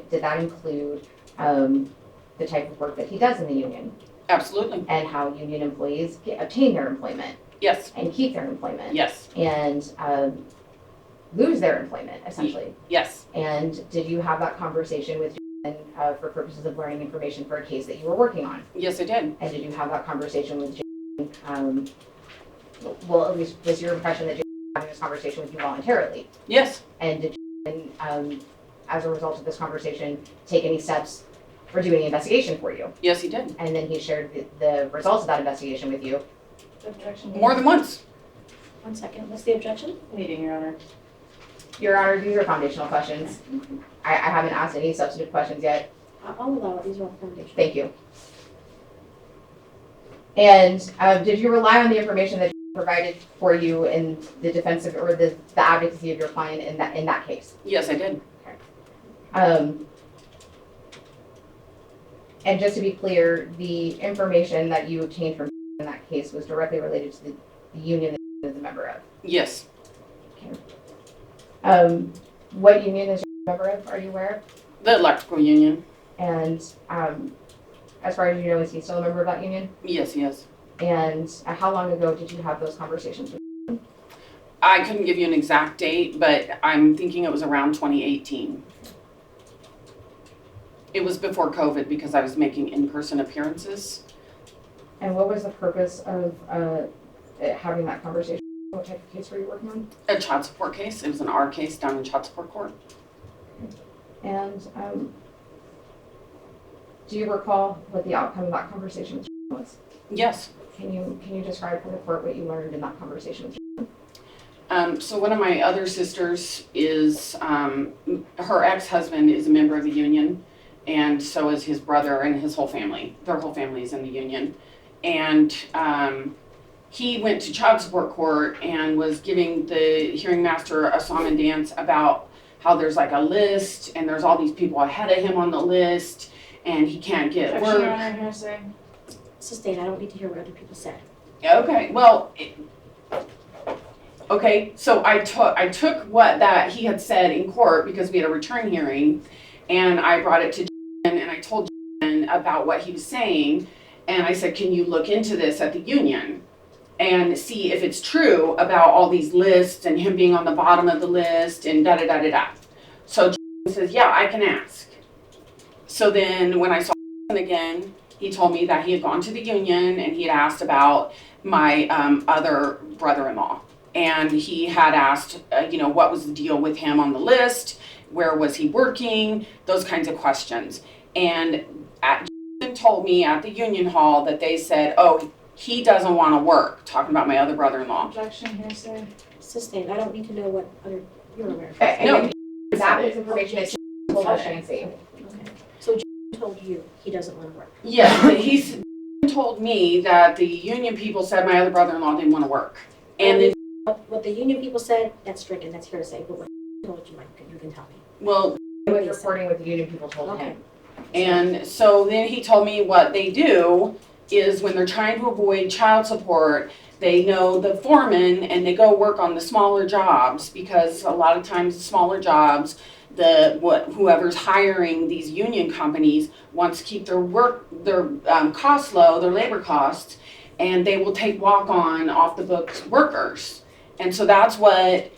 did that include the type of work that he does in the union? Absolutely. And how union employees obtain their employment? Yes, and keep their employment. yes, And lose their employment, essentially. yes, And did you have that conversation with Jen for purposes of learning information for a case that you were working on? yes, I did. And did you have that conversation with Jen? Well, at least was your impression that Jen was having this conversation with you voluntarily? Yes, And did Jen, as a result of this conversation, take any steps for doing an investigation for you? yes, he did. And then he shared the results of that investigation with you? Objection. More than once. 1 second, what's the objection? Meeting, Your Honor. Your Honor, these are foundational questions. I haven't asked any substantive questions yet. I'll allow it, these are all foundational. Thank you. And did you rely on the information that provided for you in the defense of, or the advocacy of your client in that case? Yes, I did. And just to be clear, the information that you obtained from in that case was directly related to the union that you was a member of. Yes. What union is your member of? Are you aware of? The electrical union. And as far as you know, is he still a member of that union? Yes, yes. And how long ago did you have those conversations with? I couldn't give you an exact date, but I'm thinking it was around 2018. It was before COVID because I was making in-person appearances. And what was the purpose of having that conversation? What type of case were you working on? A child support case. It was an R case down in child support court. And do you recall what the outcome of that conversation was? Yes. Can you describe for the court what you learned in that conversation? So one of my other sisters is, her ex-husband is a member of the union, and so is his brother and his whole family. Their whole family is in the union. And he went to child support court and was giving the hearing master a song and dance about how there's like a list and there's all these people ahead of him on the list and he can't get Objection, Your work. Honor, hearsay. Sustained, I don't need to hear what other people said. Okay, well, okay, so I took what that he had said in court because we had a return hearing, and I brought it to Jen and I told Jen about what he was saying, and I said, can you look into this at the union and see if it's true about all these lists and him being on the bottom of the list and da da da da da. So Jen says, yeah, I can ask. So then when I saw him again, he told me that he had gone to the union and he had asked about my other brother-in-law. And he had asked, what was the deal with him on the list? Where was he working? Those kinds of questions. And Jason told me at the union hall that they said, oh, he doesn't want to work, talking about my other brother-in-law. Objection, hearsay. Sustained, I don't need to know what other, you're aware of. No. That was information that you told Michancy. Okay. So Jen told you he doesn't want to work. Yes, but he told me that the union people said my other brother-in-law didn't want to work. And then, What the union people said, that's stricken, that's hearsay, but what he told you, you can tell me. well, He was reporting what the union people told Okay. him. and so then he told me what they do is when they're trying to avoid child support, they know the foreman and they go work on the smaller jobs because a lot of times the smaller jobs, whoever's hiring these union companies wants to keep their costs low, their labor costs, and they will take walk-on off the books workers. And so that's what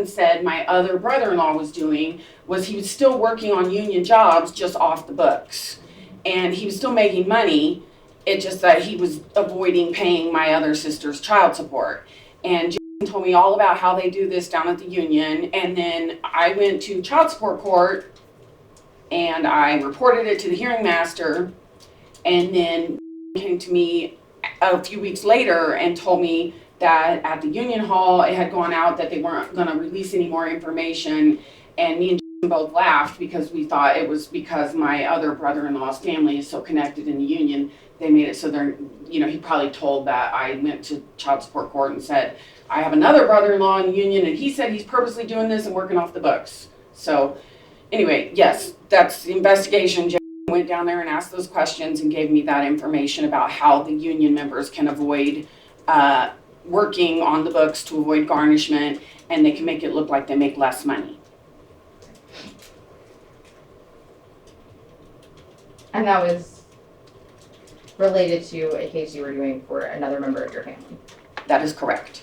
said my other brother-in-law was doing, was he was still working on union jobs just off the books. And he was still making money, it just that he was avoiding paying my other sister's child support. And Jason told me all about how they do this down at the union. And then I went to child support court and I reported it to the hearing master. And then came to me a few weeks later and told me that at the union hall it had gone out that they weren't going to release any more information. And me and Jason both laughed because we thought it was because my other brother-in-law's family is so connected in the union. They made it so they're, he probably told that I went to child support court and said, I have another brother-in-law in the union and he said he's purposely doing this and working off the books. So anyway, yes, that's the investigation. Jason went down there and asked those questions and gave me that information about how the union members can avoid working on the books to avoid garnishment, and they can make it look like they make less money. And that was related to a case you were doing for another member of your family. That is correct.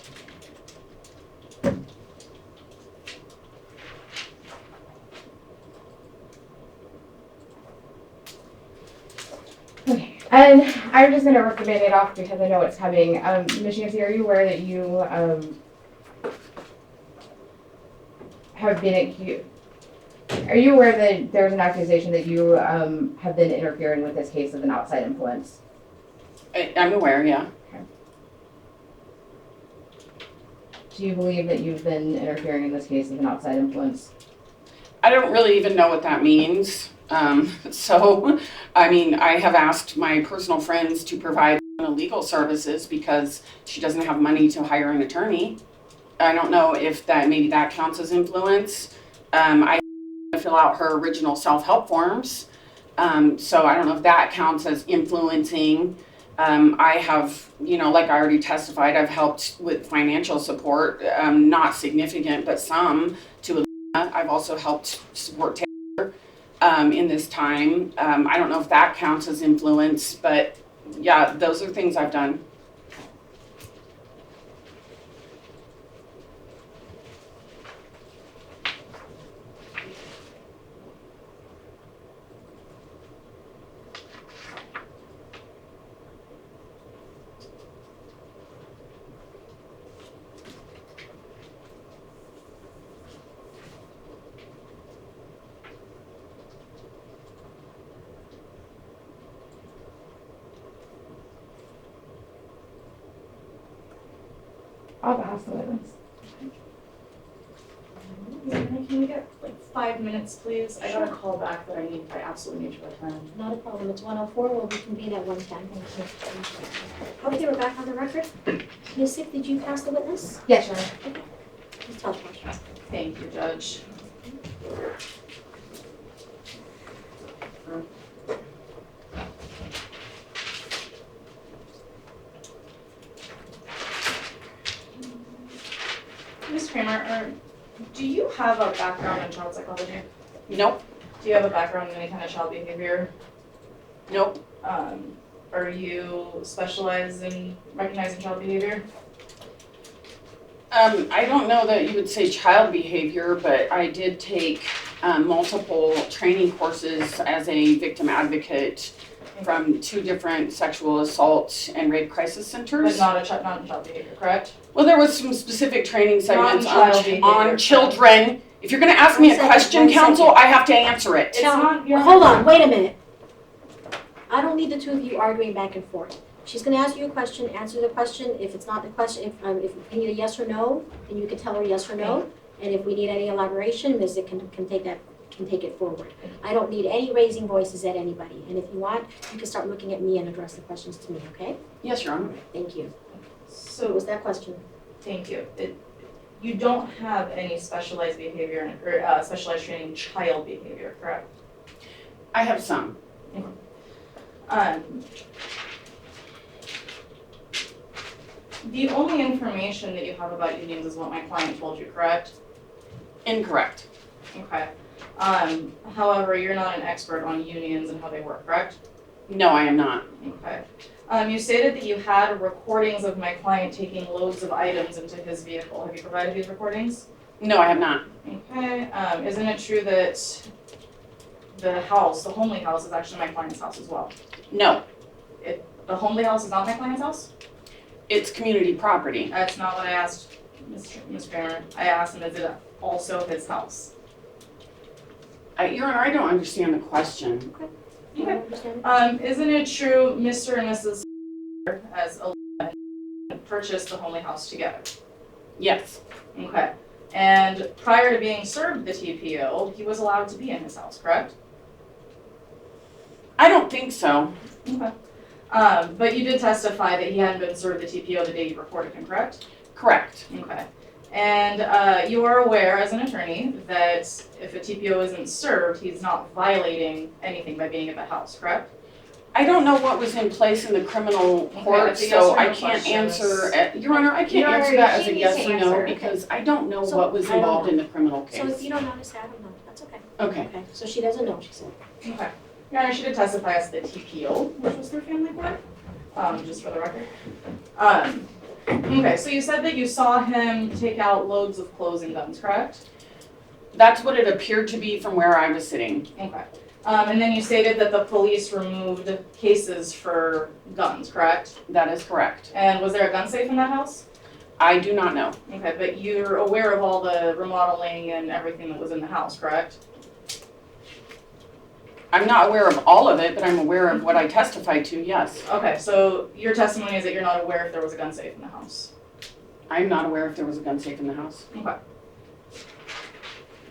Okay, and I'm just gonna rip the Band-Aid off because I know it's coming. Ms. Yancey, are you aware that you, have been accused? Are you aware that there's an accusation that you, have been interfering with this case as an outside influence? I'm aware, yeah. Do you believe that you've been interfering in this case as an outside influence? I don't really even know what that means. So, I mean, I have asked my personal friends to provide legal services because she doesn't have money to hire an attorney. I don't know if that, maybe that counts as influence. I fill out her original self-help forms. So I don't know if that counts as influencing. I have, you know, like I already testified, I've helped with financial support, not significant, but some to I've also helped support Taylor in this time. I don't know if that counts as influence, but yeah, those are things I've done. I'll pass the witness. Can we get like 5 minutes, please? I got a call back that I absolutely need to attend. Not a problem, it's 1:04, we'll reconvene at 1:10. Okay, we're back on the record. Ms. Szyc, did you pass the witness? Yes, Your Honor. Ms. Tajbakhsh. Thank you, Judge. Ms. Cramer, do you have a background in child psychology? Nope, Do you have a background in any kind of child behavior? nope. Are you specialized in recognizing child behavior? I don't know that you would say child behavior, but I did take multiple training courses as a victim advocate from 2 different sexual assault and rape crisis But centers. not in child behavior, correct? Well, there was some specific training segments child behavior. on children. If you're gonna ask me a 1 second, question, 1 counsel, second. I have to answer it. It's not your. Hold on, wait a minute. I don't need the two of you arguing back and forth. She's gonna ask you a question, answer the question. If it's not the question, if you need a yes or no, then you can tell her yes or no. And if we need any elaboration, Ms. Szyc can take it forward. I don't need any raising voices at anybody. And if you want, you can start looking at me and address the questions to me, okay? Yes, Your Honor. Thank you. What So, was that question? thank you. You don't have any specialized behavior or specialized training in child behavior, correct? I have some. The only information that you have about unions is what my client told you, correct? Incorrect. Okay. However, you're not an expert on unions and how they work, correct? No, I am not. Okay. You stated that you had recordings of my client taking loads of items into his vehicle. Have you provided these recordings? No, I have not. Okay. Isn't it true that the house, the homely house, is actually my client's house as well? No, The homely house is not my client's house? it's community property. That's not what I asked Ms. Cramer. I asked him, is it also his house? Your Honor, I don't understand the question. Do you understand? Isn't it true Mr. and Mrs. as a purchased the homely house together? Yes, Okay. And prior to being served the TPO, he was allowed to be in his house, correct? I don't think so. Okay. But you did testify that he hadn't been served the TPO the day you reported him, correct? Correct. Okay. And you are aware as an attorney that if a TPO isn't served, he's not violating anything by being at the house, correct? I don't know what was in place in the criminal court, that's a yes so or I no can't question. answer, Your Honor, I can't Your Honor, answer that as she a needs yes to or no, answer. because I don't know So, what was I don't involved know. in the criminal So if case. you don't know, just say I don't know. That's okay. Okay. Okay, so she doesn't know, she said. Okay. Your Honor, she did testify as the TPO, which was their family court, just for the record. Okay, so you said that you saw him take out loads of clothes and guns, correct? That's what it appeared to be from where I was sitting. Okay. And then you stated that the police removed cases for guns, correct? That is correct. And was there a gun safe in that house? I do not know. Okay, but you're aware of all the remodeling and everything that was in the house, correct? I'm not aware of all of it, but I'm aware of what I testified to, yes. Okay, so your testimony is that you're not aware if there was a gun safe in the house. I'm not aware if there was a gun safe in the house. Okay.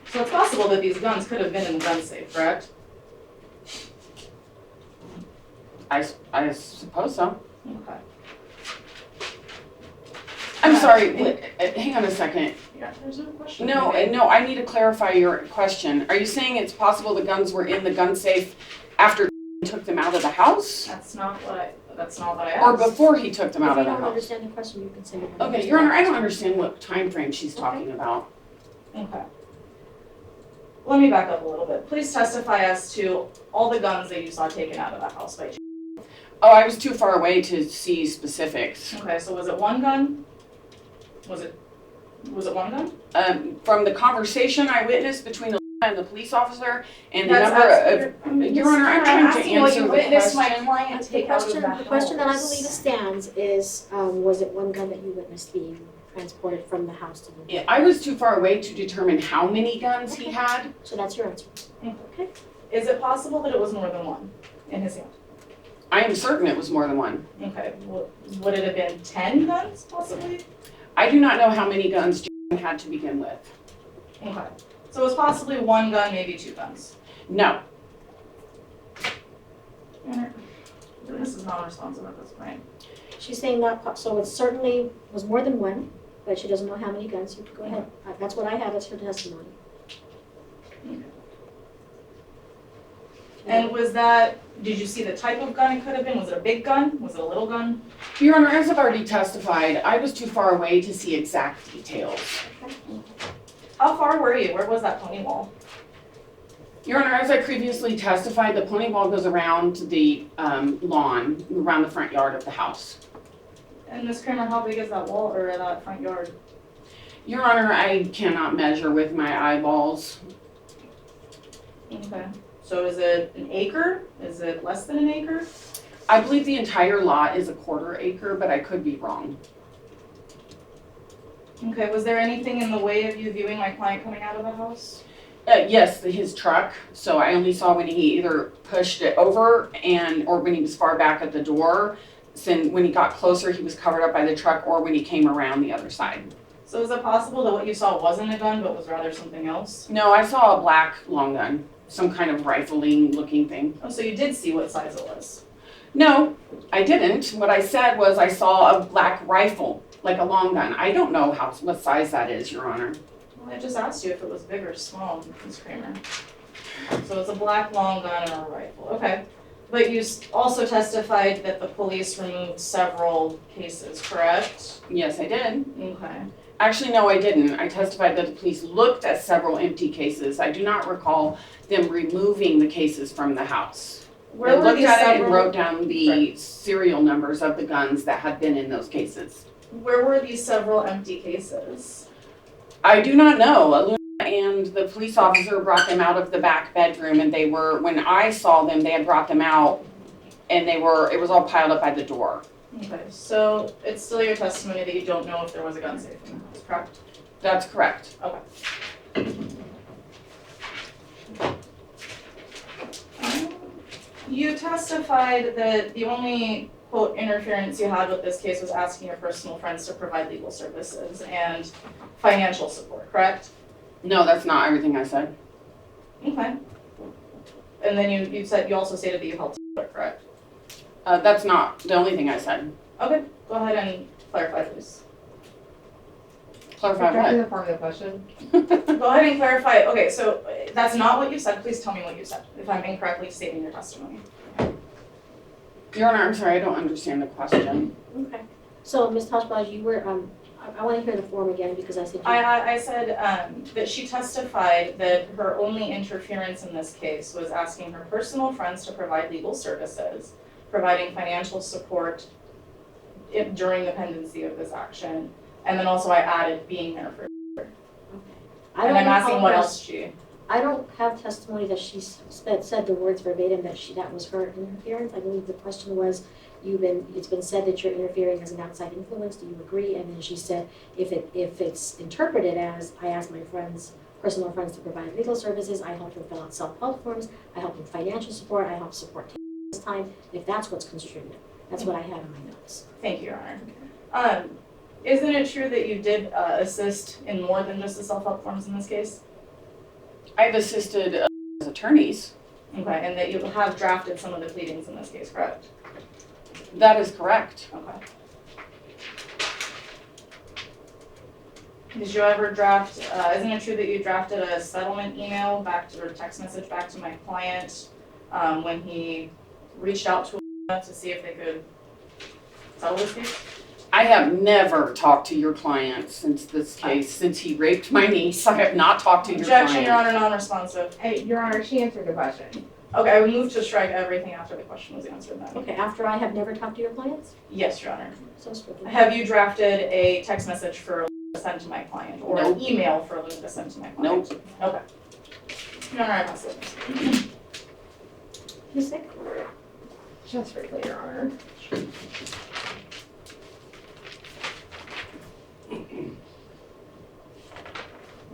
So it's possible that these guns could have been in the gun safe, correct? I suppose so. Okay. I'm sorry, hang on a second. Yeah, there's a question. No, I need to clarify your question. Are you saying it's possible the guns were in the gun safe after took them out of the house? That's not what I asked. Or before he took them out of If you the don't house? understand the question, you can say it. Okay, Your Honor, I don't understand what time frame she's talking about. Okay. Let me back up a little bit. Please testify as to all the guns that you saw taken out of the house by. Oh, I was too far away to see specifics. Okay, so was it one gun? Was it one gun? From the conversation I witnessed between the and the police officer and the That's number of, Your Honor, I'm trying to answer what you the witnessed my question. client The take out of the question, house. the question that I believe stands is, was it one gun that you witnessed being transported from the house to the? Yeah, I was too far away to determine how many guns he had. So that's your answer. Okay. Is it possible that it was more than one in his hand? I am certain it was more than one. Okay, would it have been 10 guns possibly? I do not know how many guns Jason had to begin with. Okay, so it was possibly one gun, maybe two guns. No, This is non-responsive at this point. She's saying not, so it certainly was more than one, but she doesn't know how many guns. You can go ahead. That's what I have as her testimony. And was that, did you see the type of gun it could have been? Was it a big gun? Was it a little gun? Your Honor, as I've already testified, I was too far away to see exact details. How far were you? Where was that pony wall? Your Honor, as I previously testified, the pony wall goes around the lawn, around the front yard of the house. And Ms. Cramer, how big is that wall or that front yard? Your Honor, I cannot measure with my eyeballs. Okay. So is it an acre? Is it less than an acre? I believe the entire lot is a quarter acre, but I could be wrong. Okay, was there anything in the way of you viewing my client coming out of the house? Yes, his truck. So I only saw when he either pushed it over or when he was far back at the door. So when he got closer, he was covered up by the truck, or when he came around the other side. So is it possible that what you saw wasn't a gun, but was rather something else? No, I saw a black long gun, some kind of rifling looking thing. Oh, so you did see what size it was? No, I didn't. What I said was I saw a black rifle, like a long gun. I don't know what size that is, Your Honor. Well, I just asked you if it was big or small, Ms. Cramer. So it's a black long gun and a rifle, okay. But you also testified that the police removed several cases, correct? Yes, I did. Okay. Actually, no, I didn't. I testified that the police looked at several empty cases. I do not recall them removing the cases from the house. They looked at it and wrote down the serial numbers of the guns that had been in those cases. Where were these several empty cases? I do not know. Aluna and the police officer brought them out of the back bedroom, and they were, when I saw them, they had brought them out, and it was all piled up by the door. Okay, so it's still your testimony that you don't know if there was a gun safe in the house, correct? That's correct. You testified that the only, quote, interference you had with this case was asking your personal friends to provide legal services and financial support, correct? No, that's not everything I said. Okay. And then you also stated that you helped support, correct? That's not the only thing I said. Okay, go ahead and clarify, please. Clarify Exactly what? the form of the question. Go ahead and clarify, okay, so that's not what you said, please tell me what you said, if I'm incorrectly stating your testimony. Your Honor, I'm sorry, I don't understand the question. Okay. So, Ms. Tajbakhsh, you were, I want to hear the form again because I said. I said that she testified that her only interference in this case was asking her personal friends to provide legal services, providing financial support during the pendency of this action. And then also I added being there for, I and don't I'm asking what recall her- else she, I don't have testimony that she said the words verbatim that was her interference. I believe the question was, it's been said that you're interfering as an outside influence, do you agree? And then she said, if it's interpreted as, I ask my personal friends to provide legal services, I help them fill out self-help forms, I help them financial support, I help support this time, if that's what's construed. That's what I had in my notes. thank you, Your Honor. Isn't it true that you did assist in more than just the self-help forms in this case? I've assisted as attorneys. Okay, and that you have drafted some of the pleadings in this case, correct? That is correct. Okay. Did you ever draft, isn't it true that you drafted a settlement email or text message back to my client when he reached out to see if they could settle this case? I have never talked to your client since this case, since he raped my niece. I have not talked to your client. Objection, Your Honor, non-responsive. Your Honor, she answered the question. Okay, I would move to strike everything after the question was answered then. Okay, after I have never talked to your clients? Yes, Your Honor. So stricken. Have you drafted a text message for Lisa to send to my client or an Nope. email for Lisa to send to my client? Nope. Okay. Your Honor, I pass it. Ms. Szyc? Just briefly, Your Honor.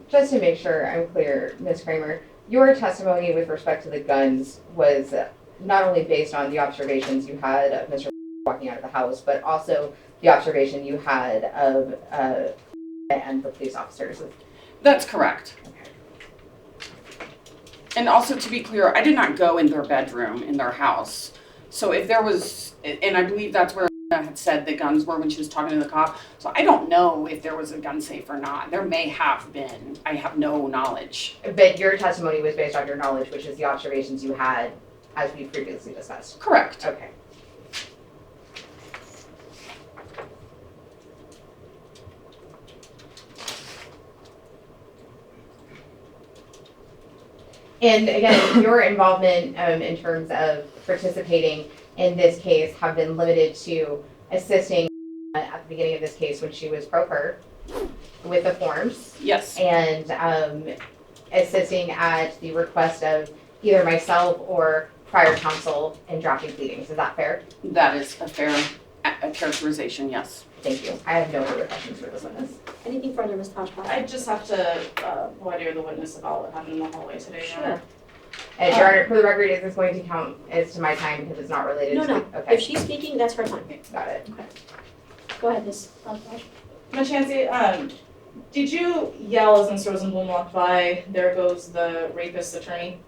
Just to make sure I'm clear, Ms. Cramer, your testimony with respect to the guns was not only based on the observations you had of Mr. walking out of the house, but also the observation you had of and the police officers. That's correct. And also, to be clear, I did not go in their bedroom in their house. So if there was, and I believe that's where I had said the guns were when she was talking to the cop. So I don't know if there was a gun safe or not. There may have been. I have no knowledge. But your testimony was based on your knowledge, which is the observations you had as we previously discussed. Correct. Okay. And again, your involvement in terms of participating in this case have been limited to assisting at the beginning of this case when she was pro per with the forms Yes. and assisting at the request of either myself or prior counsel in drafting pleadings. Is that fair? That is a fair characterization, yes. Thank you. I have no further questions for this witness. Anything further, Ms. Tajbakhsh? I just have to provide you with the witness about what happened in the hallway today, Your Honor. And Your Honor, for the record, is this going to count as to my time because it's not related No, to? no. Okay. If she's speaking, that's her time. Got it. Go ahead, Ms. Tajbakhsh. Michancy, did you yell as Ms. Rosenblum walked by, "There goes the rapist's attorney"?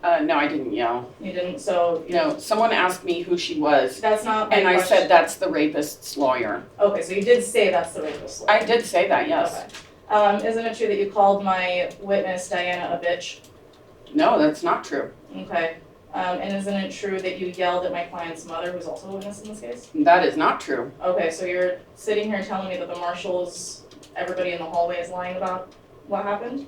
No, I didn't yell. You didn't, so No, someone asked me who she was, that's not my and I question. said that's the rapist's lawyer. Okay, so you did say that's the rapist's lawyer. I did say that, yes. Okay. Isn't it true that you called my witness Diana a bitch? No, that's not true. Okay. And isn't it true that you yelled at my client's mother, who's also a witness in this case? That is not true. Okay, so you're sitting here telling me that the marshals, everybody in the hallway is lying about what happened?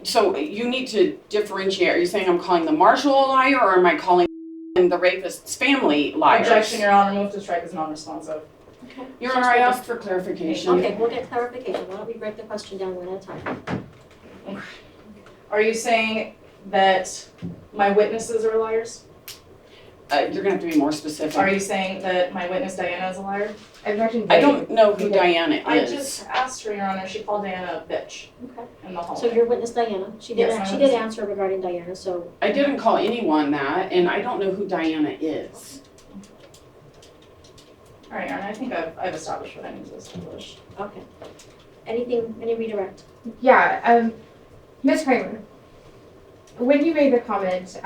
So you need to differentiate. Are you saying I'm calling the marshal a liar, or am I calling the rapist's family liars? Objection, Your Honor, move to strike as non-responsive. Okay. Your Honor, I asked for clarification. Okay, we'll get clarification. Why don't we break the question down one at a time? Are you saying that my witnesses are liars? You're gonna have to be more specific. Are you saying that my witness Diana is a liar? Objection. I don't know who Diana I is. just asked her, Your Honor, she called Diana a bitch Okay. in the hallway. So your witness Diana, she Yes, did, my she witness. did answer regarding Diana, so, I didn't call anyone that, and I don't know who Diana is. All right, Your Honor, I think I've established what I need to establish. okay. Anything, any redirect? Yeah, Ms. Cramer, when you made the comment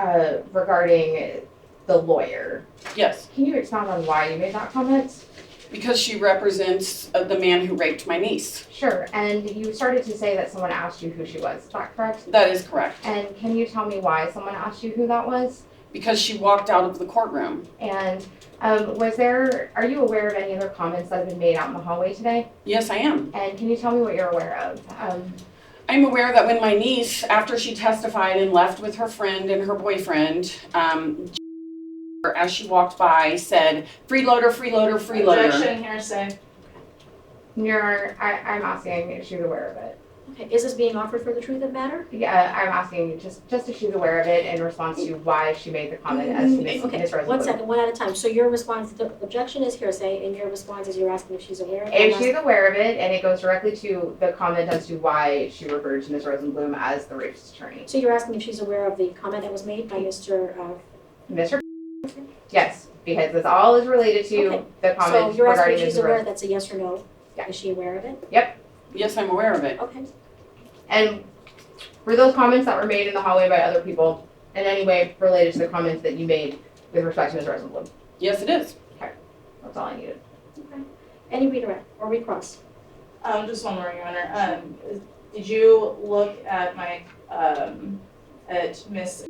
regarding the lawyer, Yes, can you expound on why you made that comment? because she represents the man who raped my niece. Sure, and you started to say that someone asked you who she was, is that correct? That is correct. And can you tell me why someone asked you who that was? Because she walked out of the courtroom. And are you aware of any other comments that have been made out in the hallway today? Yes, I am. And can you tell me what you're aware of? I'm aware that when my niece, after she testified and left with her friend and her boyfriend, as she walked by, said, freeloader, freeloader, freeloader. Objection, hearsay. Your Honor, I'm asking if she's aware of it. Okay, is this being offered for the truth of the matter? Yeah, I'm asking just if she's aware of it in response to why she made the comment as to Ms. Okay, Rosenblum. 1 second, one at a time. So your response, the objection is hearsay, and your response is you're asking if she's aware of it? If she's aware of it, and it goes directly to the comment as to why she referred to Ms. Rosenblum as the rapist attorney. So you're asking if she's aware of the comment that was made by Mr. Mr. Yes, because this all is related to Okay. the So comment you're asking regarding if she's Ms. aware, Rosenblum. that's a yes or no? Yeah. Is she aware of it? Yes, I'm aware of it. Okay. And were those comments that were made in the hallway by other people in any way related to the comments that you made with respect to Ms. Rosenblum? Yes, it is. That's all I needed. Okay. Any redirect or recross? Just one more, Your Honor. Did you look at my, at Miss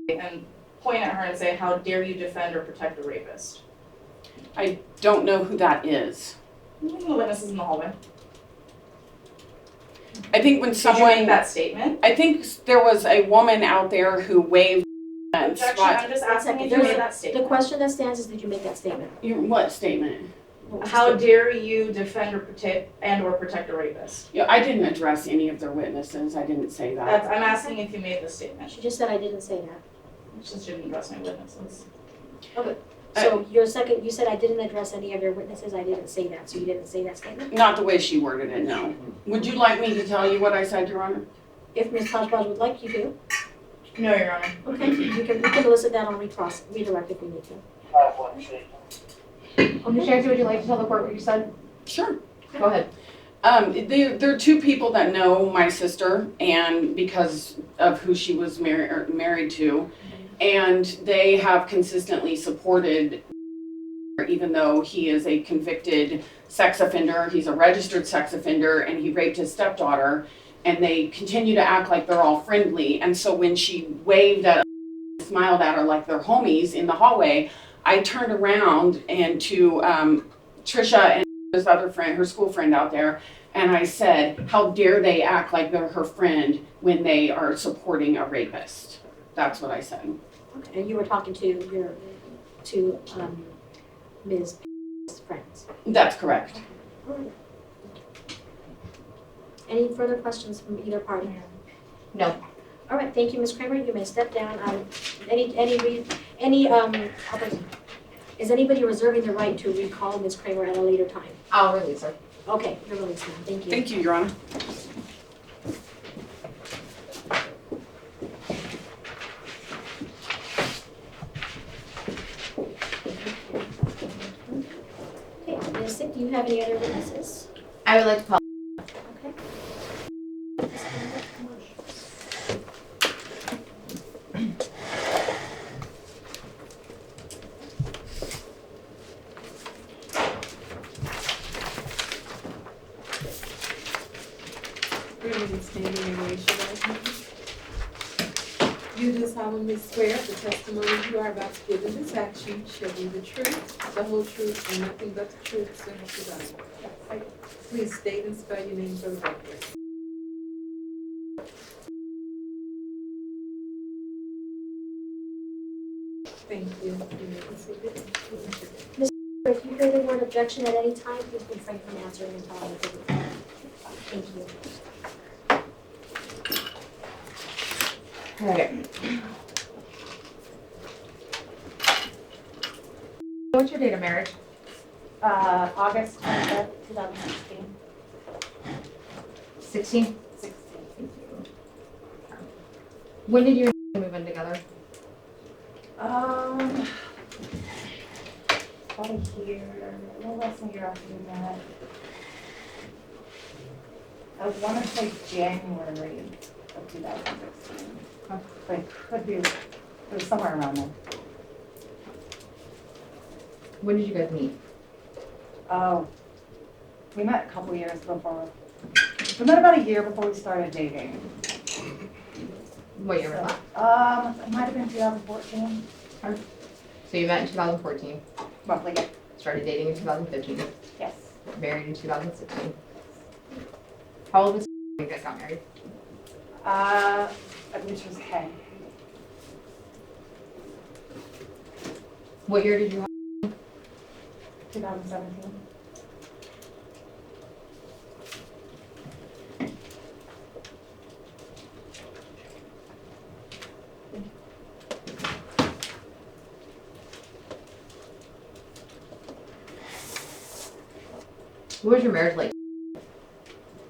and point at her and say, how dare you defend or protect a rapist? I don't know who that is. The witnesses in the hallway. I think when Did you someone, make that statement? I think there was a woman out there who waved and Objection, swat. I'm just One asking second. if you There's made that The statement. question that stands is, did you make that statement? What statement? What was the How statement? dare you defend or protect a rapist? Yeah, I didn't address any of their witnesses. I didn't say that. I'm asking if you made the statement. She just said I didn't say that. Since you didn't address my witnesses. So your second, you said I didn't address any of your witnesses, I didn't say that, so you didn't say that statement? Not the way she worded it, no. Would you like me to tell you what I said, Your Honor? If Ms. Tajbakhsh would like you to, No, Your Honor. okay, we can elicit that on redirect if we need to. Ms. Szyc, would you like to tell the court what you said? Sure. Go ahead. There are two people that know my sister, and because of who she was married to, and they have consistently supported, even though he is a convicted sex offender, he's a registered sex offender, and he raped his stepdaughter, and they continue to act like they're all friendly. And so when she waved at, smiled at her like they're homies in the hallway, I turned around and to Trisha and this other friend, her school friend out there, and I said, how dare they act like they're her friend when they are supporting a rapist? That's what I said. Okay, and you were talking to Ms. friends. That's correct. All right. Any further questions from either party? No. All right, thank you, Ms. Cramer, you may step down. Is anybody reserving the right to recall Ms. Cramer at a later time? I'll release her. Okay, you're released now, thank you. Thank you, Your Honor. Okay, Ms. Szyc, do you have any other witnesses? I would like to call. Okay. Remain standing and raise your right hand. You do solemnly swear the testimony you are about to give in this action shall be the truth, the whole truth, and nothing but the truth, so help you God. Please state and spell your name for the record. Thank you. You may be seated. If you hear the word objection at any time, please refrain from answering until I give it. Thank you. Okay. What's your date of marriage? August 25th, 2016. 16? 16. When did you move in together? About a year, a little less than a year after we met. I want to say January of 2016. But it could be, it was somewhere around there. When did you guys meet? Oh, we met a couple years before. We met about a year before we started dating. What year was that? It might have been 2014, So you met in 2014, roughly, started dating in 2015, yes. married in 2016. How old was when you guys got married? Which was, hey, What year did you have? 2017. What was your marriage like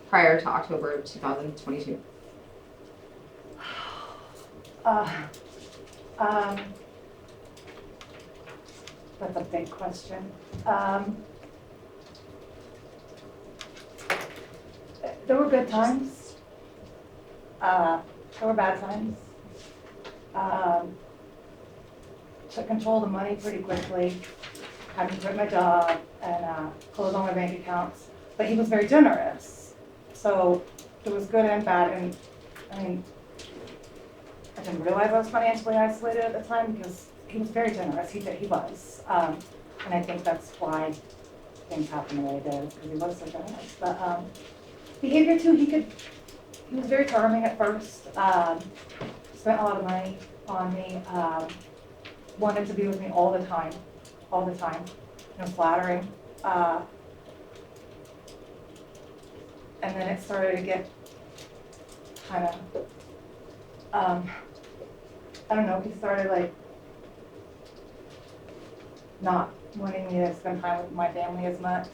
prior to October of 2022? That's a big question. There were good times. There were bad times. Took control of the money pretty quickly. Had to quit my job and close all my bank accounts. But he was very generous. So it was good and bad. And I mean, I didn't realize I was financially isolated at the time because he was very generous. He was. And I think that's why things happened the way they did, because he was so generous. But behavior too, he was very charming at first. Spent a lot of money on me. Wanted to be with me all the time. Flattering. And then it started to get kind of, I don't know, he started like not wanting me to spend time with my family as much.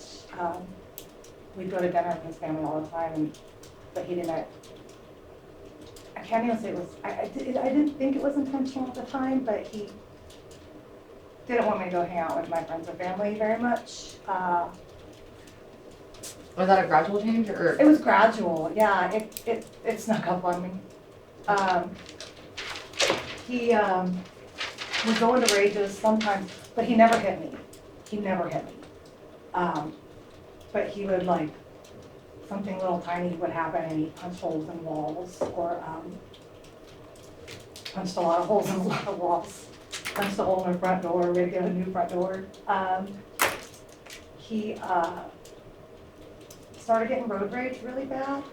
We'd go to dinner with his family all the time, but he didn't. I can't even say it was, I didn't think it was intentional at the time, but he didn't want me to go hang out with my friends or family very much. Was that a gradual change or? It was gradual, yeah, it snuck up on me. He would go into rages sometimes, but he never hit me. But he would like, something little tiny would happen and he'd punch holes in walls or punched a lot of holes in a lot of walls. Punched a hole in the front door, we'd get a new front door. He started getting road rage really bad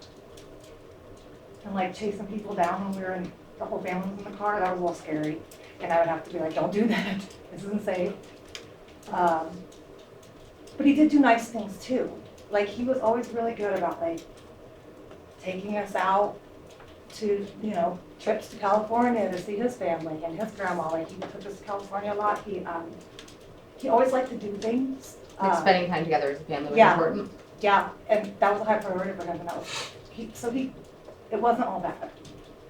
and like chasing people down when we were in, the whole family was in the car. That was a little scary. And I would have to be like, don't do that. This isn't safe. But he did do nice things too. Like he was always really good about like taking us out to, trips to California to see his family and his grandma. Like he took us to California a lot. He always liked to do things. Like spending time together as a family was yeah. important. Yeah, and that was a high priority for him, and that was, it wasn't all bad.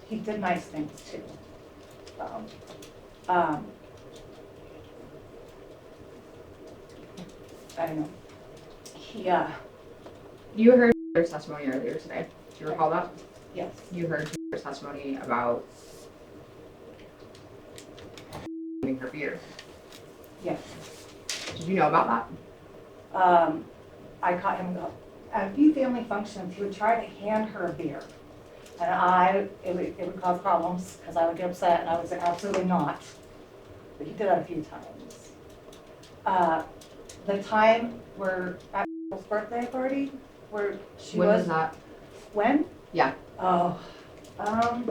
He did nice things too. So, I don't know. You heard her testimony earlier today. Do you recall that? Yes. You heard her testimony about her beer. Yes. Did you know about that? I caught him at a few family functions. He would try to hand her a beer, and it would cause problems because I would get upset and I would say absolutely not. But he did that a few times. The time where at April's birthday party, where she when was that? When? Yeah. Oh, I'm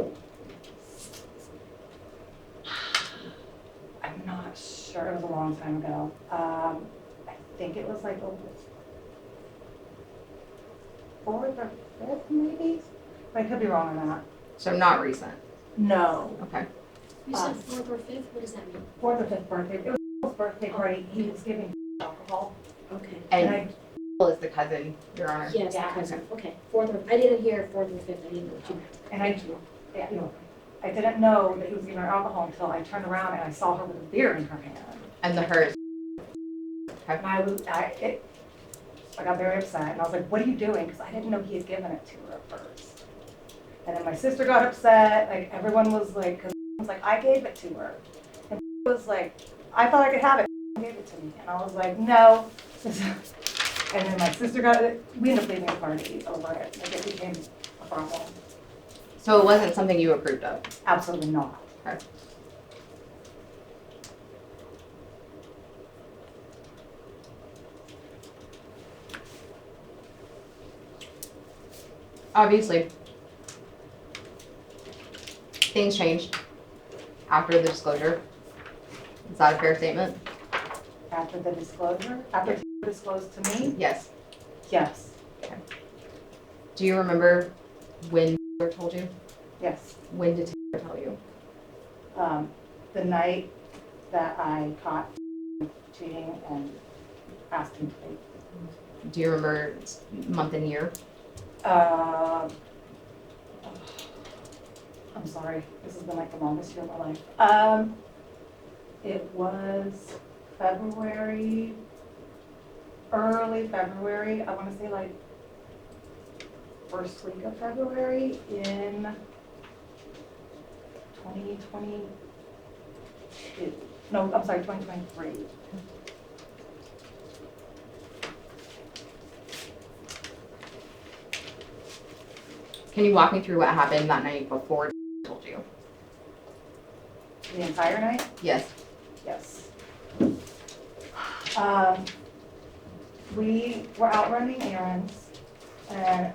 not sure. It was a long time ago. I think it was like a 4th or 5th maybe, but I could be wrong on that. So not recent. No. Okay. You said 4th or 5th? What does that mean? 4th or 5th birthday. It was his birthday party. He was giving alcohol. Okay. And is the cousin, Your Honor? Yes, the cousin. Okay. 4th or, I didn't hear 4th or 5th. I didn't know what you meant. And I didn't know that he was giving her alcohol until I turned around and I saw her with a beer in her hand. And the hers. And I got very upset and I was like, what are you doing? Because I didn't know he had given it to her at first. And then my sister got upset, like everyone was like, because I was like, I gave it to her. And was like, I thought I could have it, gave it to me. And I was like, no. And then my sister got it, we ended up leaving the party over it. Like it became a problem. So it wasn't something you approved of? Absolutely not. Okay. Obviously, things changed after the disclosure. Is that a fair statement? After the disclosure, after he disclosed to me, Yes. yes, Do you remember when Taylor told you? yes. When did Taylor tell you? The night that I caught cheating and asked him to leave. Do you remember month and year? I'm sorry, this has been like the longest year of my life. It was February, early February, I wanna say like first week of February in 2022. No, I'm sorry, 2023. Can you walk me through what happened that night before Taylor told you? The entire night? Yes. Yes. We were out running errands and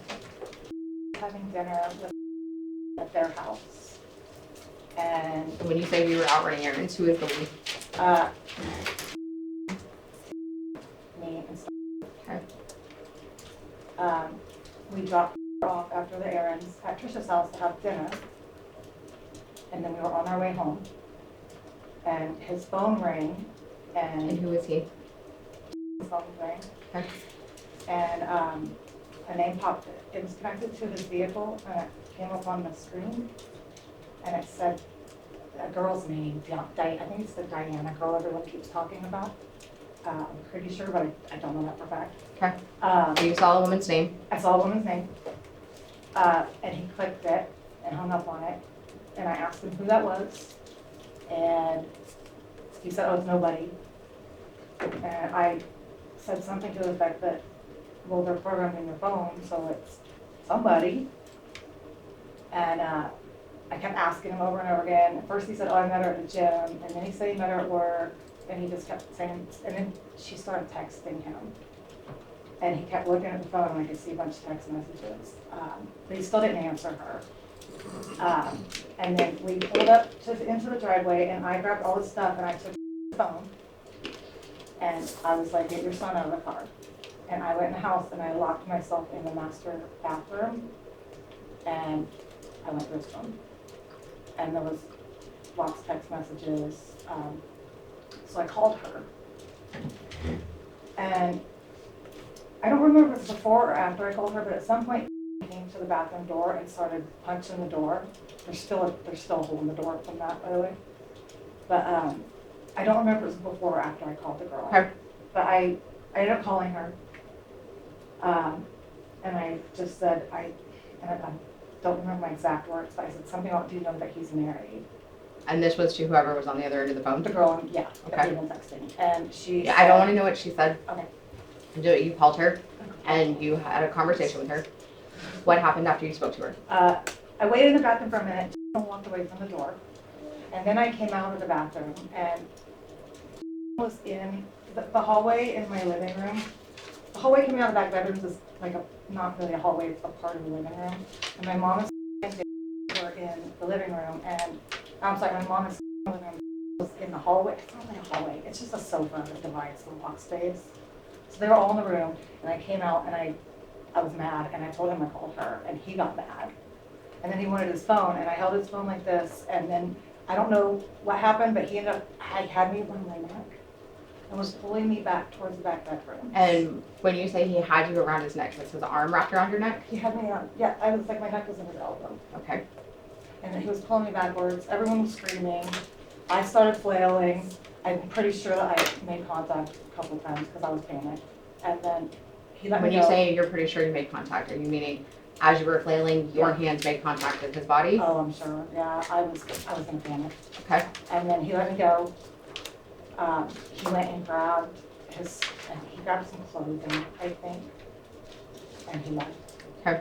having dinner at their house. And When you say we were out running errands, who is the we? me and stuff. Okay. We dropped her off after the errands at Trisha's house to have dinner. And then we were on our way home. And his phone rang And and who is he? his phone rang. Okay. And a name popped, it was connected to his vehicle and it came up on the screen. And it said a girl's name, I think it's the Diana girl everyone keeps talking about. I'm pretty sure, but I don't know that for a fact. Okay. So you saw a woman's name. I saw a woman's name. And he clicked it and hung up on it. And I asked him who that was. And he said, oh, it's nobody. And I said something to the effect that, well, they're programming your phone, so it's somebody. And I kept asking him over and over again. At first he said, oh, I met her at the gym. And then he said he met her at work. And he just kept saying, and then she started texting him. And he kept looking at the phone and I could see a bunch of text messages. But he still didn't answer her. And then we pulled up into the driveway and I grabbed all his stuff and I took his phone. And I was like, get your son out of the car. And I went in the house and I locked myself in the master bathroom. And I went through his phone. And there was lots of text messages. So I called her. And I don't remember if it was before or after I called her, but at some point he came to the bathroom door and started punching the door. There's still a hole in the door from that, by the way. But I don't remember if it was before or after I called the girl. Okay. But I ended up calling her. And I just said, I don't remember my exact words, but I said something about, do you know that he's married? And this was to whoever was on the other end of the phone? The girl, yeah, Okay. the texting. And she Yeah, I don't want to know what she said. Okay. You called her and you had a conversation with her. What happened after you spoke to her? I waited in the bathroom for a minute and walked away from the door. And then I came out of the bathroom and was in the hallway in my living room. The hallway coming out of the back bedrooms is like not really a hallway, it's a part of the living room. And my mom and dad were in the living room and I'm sorry, my mom and the living room was in the hallway. It's not really a hallway, it's just a sofa that divides the walk space. So they were all in the room and I came out and I was mad and I told him I called her and he got mad. And then he wanted his phone and I held his phone like this and then I don't know what happened, but he had me around my neck and was pulling me back towards the back bedroom. And when you say he had you around his neck, was his arm wrapped around your neck? He had me on, yeah, I was like, my neck was in his elbow. Okay. And then he was pulling me backwards, everyone was screaming. I started flailing. I'm pretty sure that I made contact a couple of times because I was panicked. And then he let me When go. you say you're pretty sure you made contact, are you meaning as you were flailing, your hands made contact with his body? Oh, I'm sure, yeah, I was in a panic. Okay. And then he let me go. He went and grabbed some clothing, I think, and he left. Okay.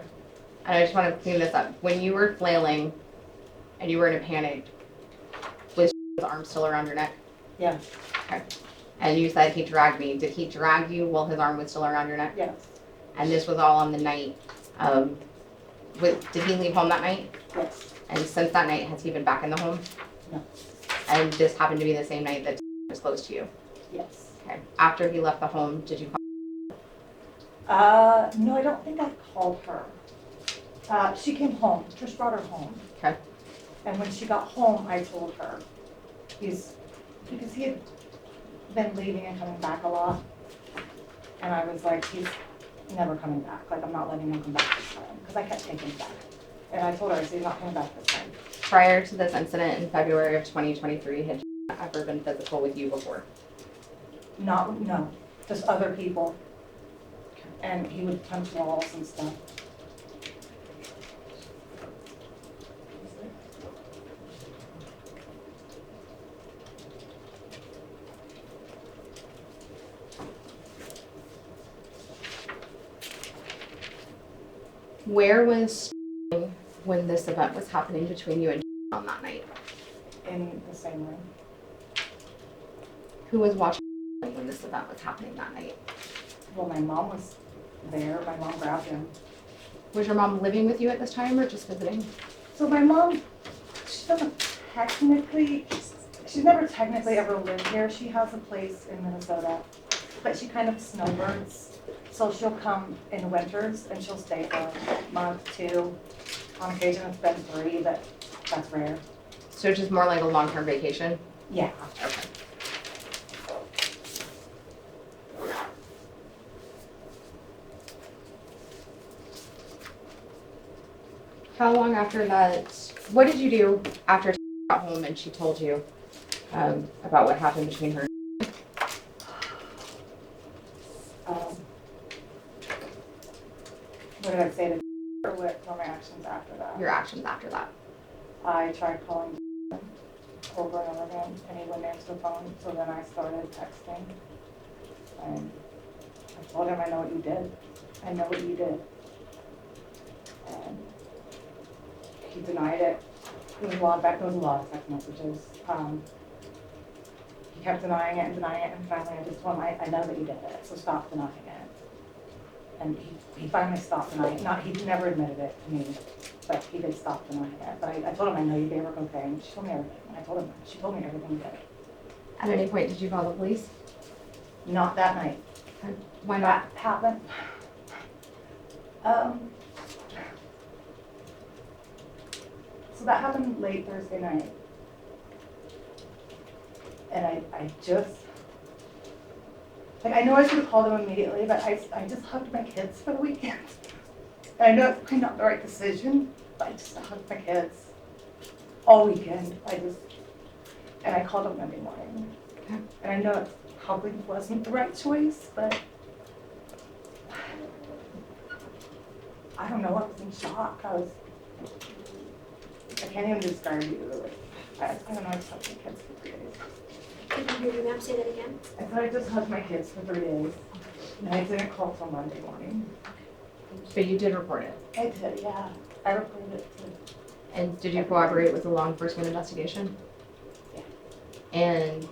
And I just want to clean this up. When you were flailing and you were in a panic, was his arm still around your neck? Yeah. Okay. And you said he dragged me. Did he drag you while his arm was still around your neck? Yes. And this was all on the night. Did he leave home that night? Yes. And since that night, has he been back in the home? No. And this happened to be the same night that was was close to you. Yes. Okay. After he left the home, did you call? No, I don't think I called her. She came home, Trish brought her home. Okay. And when she got home, I told her, because he had been leaving and coming back a lot. And I was like, he's never coming back, like I'm not letting him come back this time, because I kept taking him back. And I told her, I said, he's not coming back this time. Prior to this incident in February of 2023, had you ever been physical with you before? No, just other people. And he would punch walls and stuff. Where was when this event was happening between you and on that night? In the same room. Who was watching when this event was happening that night? Well, my mom was there. My mom grabbed him. Was your mom living with you at this time or just visiting? So my mom, she doesn't technically, she's never technically ever lived here. She has a place in Minnesota, but she kind of snowbirds. So she'll come in winters and she'll stay for a month, 2. On occasion it's been 3, but that's rare. So just more like a long-term vacation? Yeah. Okay. How long after that, what did you do after she got home and she told you about what happened between her? What did I say to or what were my actions after that? Your actions after that? I tried calling over and over again, and he wouldn't answer the phone, so then I started texting. And I told him, I know what you did. I know what you did. And he denied it. There was a lot of text messages. He kept denying it, and finally I just told him, I know that you did it, so stop denying it. And he finally stopped denying it. He never admitted it to me, but he did stop denying it. But I told him, I know you gave her cocaine. She told me everything. She told me everything you did. At any point, did you call the police? Not that night. Why not? That happened. So that happened late Thursday night. And I just, like, I know I should have called him immediately, but I just hugged my kids for the weekend. And I know it's probably not the right decision, but I just hugged my kids all weekend. And I called him Monday morning. Okay. And I know it probably wasn't the right choice, but I don't know, I was in shock. I can't even describe you. I don't know, I just hugged my kids for 3 days. Can you hear me, ma'am? Say that again. I thought I just hugged my kids for 3 days. And I didn't call till Monday morning. But you did report it. I did, yeah. I reported it to. And did you cooperate with the law enforcement investigation? Yeah. And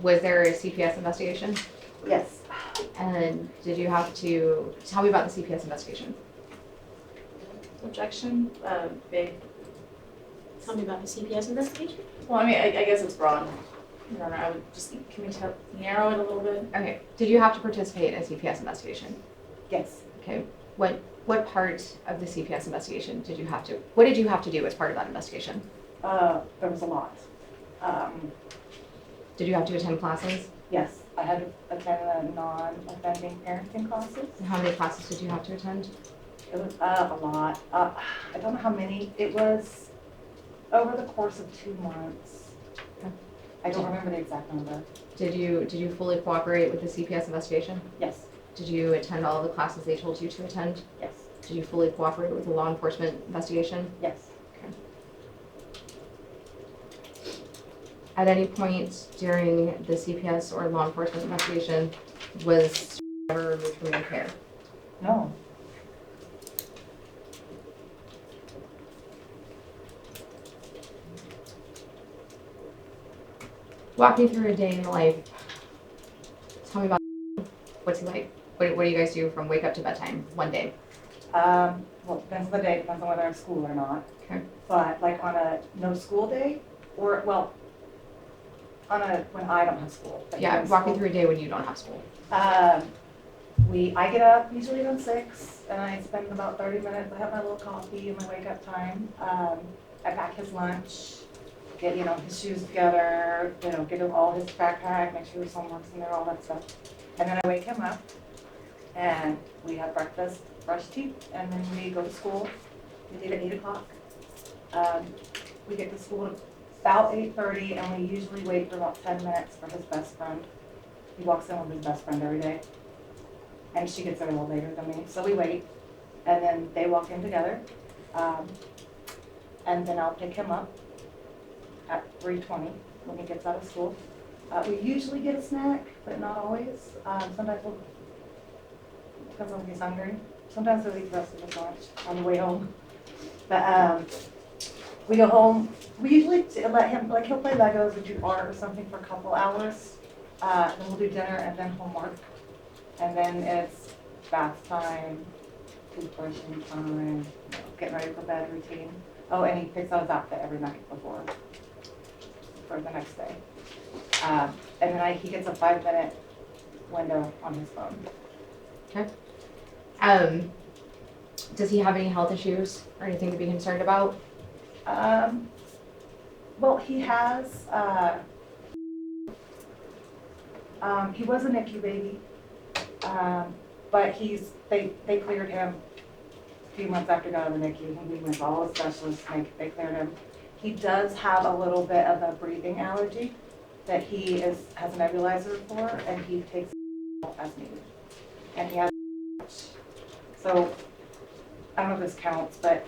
was there a CPS investigation? Yes. And did you have to, tell me about the CPS investigation. Objection, big. Tell me about the CPS investigation. Well, I mean, I guess it's broad. I don't know, I would just, can we narrow it a little bit? Okay, did you have to participate in a CPS investigation? Yes. Okay, what part of the CPS investigation what did you have to do as part of that investigation? There was a lot. Did you have to attend classes? Yes, I had to attend the non-offending parenting classes. And how many classes did you have to attend? It was a lot. I don't know how many. It was over the course of 2 months. Okay. I don't remember the exact number. Did you fully cooperate with the CPS investigation? Yes. Did you attend all of the classes they told you to attend? Yes. Did you fully cooperate with the law enforcement investigation? Yes. At any point during the CPS or law enforcement investigation, was ever removed from your care? No. Walk me through a day in the life. Tell me about what's he like. What do you guys do from wake up to bedtime one day? Well, it depends on the day, depends on whether I'm in school or not. Okay. But like on a no school day, or, well, when I don't have school. But he Yeah, has walk me school. through a day when you don't have school. I get up usually around 6 and I spend about 30 minutes. I have my little coffee and my wake up time. I pack his lunch, get, his shoes together, get him all his backpack, make sure his homework's in there, all that stuff. And then I wake him up and we have breakfast, brush teeth, and then we go to school. We leave at 8 o'clock. We get to school at about 8:30 and we usually wait for about 10 minutes for his best friend. He walks in with his best friend every day. And she gets there a little later than me, so we wait. And then they walk in together. And then I'll pick him up at 3:20 when he gets out of school. We usually get a snack, but not always. Sometimes we'll, depends on if he's hungry. Sometimes we'll eat the rest of his lunch on the way home. But we go home. We usually let him, like he'll play Legos or do art or something for a couple hours. Then we'll do dinner and then homework. And then it's bath time, toothbrushing time, getting ready for bed routine. Oh, and he picks out his outfit every night for the next day. And then he gets a 5-minute window on his phone. Okay. Does he have any health issues or anything to be concerned about? Well, he has, he was a NICU baby, but they cleared him a few months after he got out of the NICU. He went to all the specialists, they cleared him. He does have a little bit of a breathing allergy that he has a nebulizer for, and he takes as needed. And he has, so, I don't know if this counts, but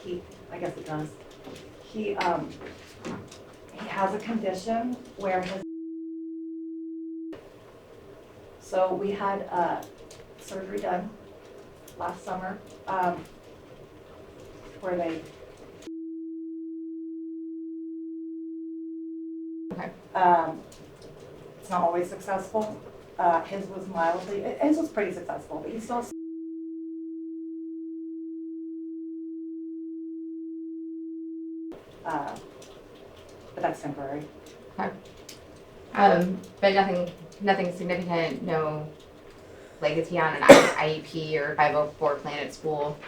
I guess it does. He has a condition where so we had surgery done last summer, where they Okay. It's not always successful. His was pretty successful, but he still but that's temporary. Okay. But nothing significant, no, like is he on an IEP or 504 plan at school?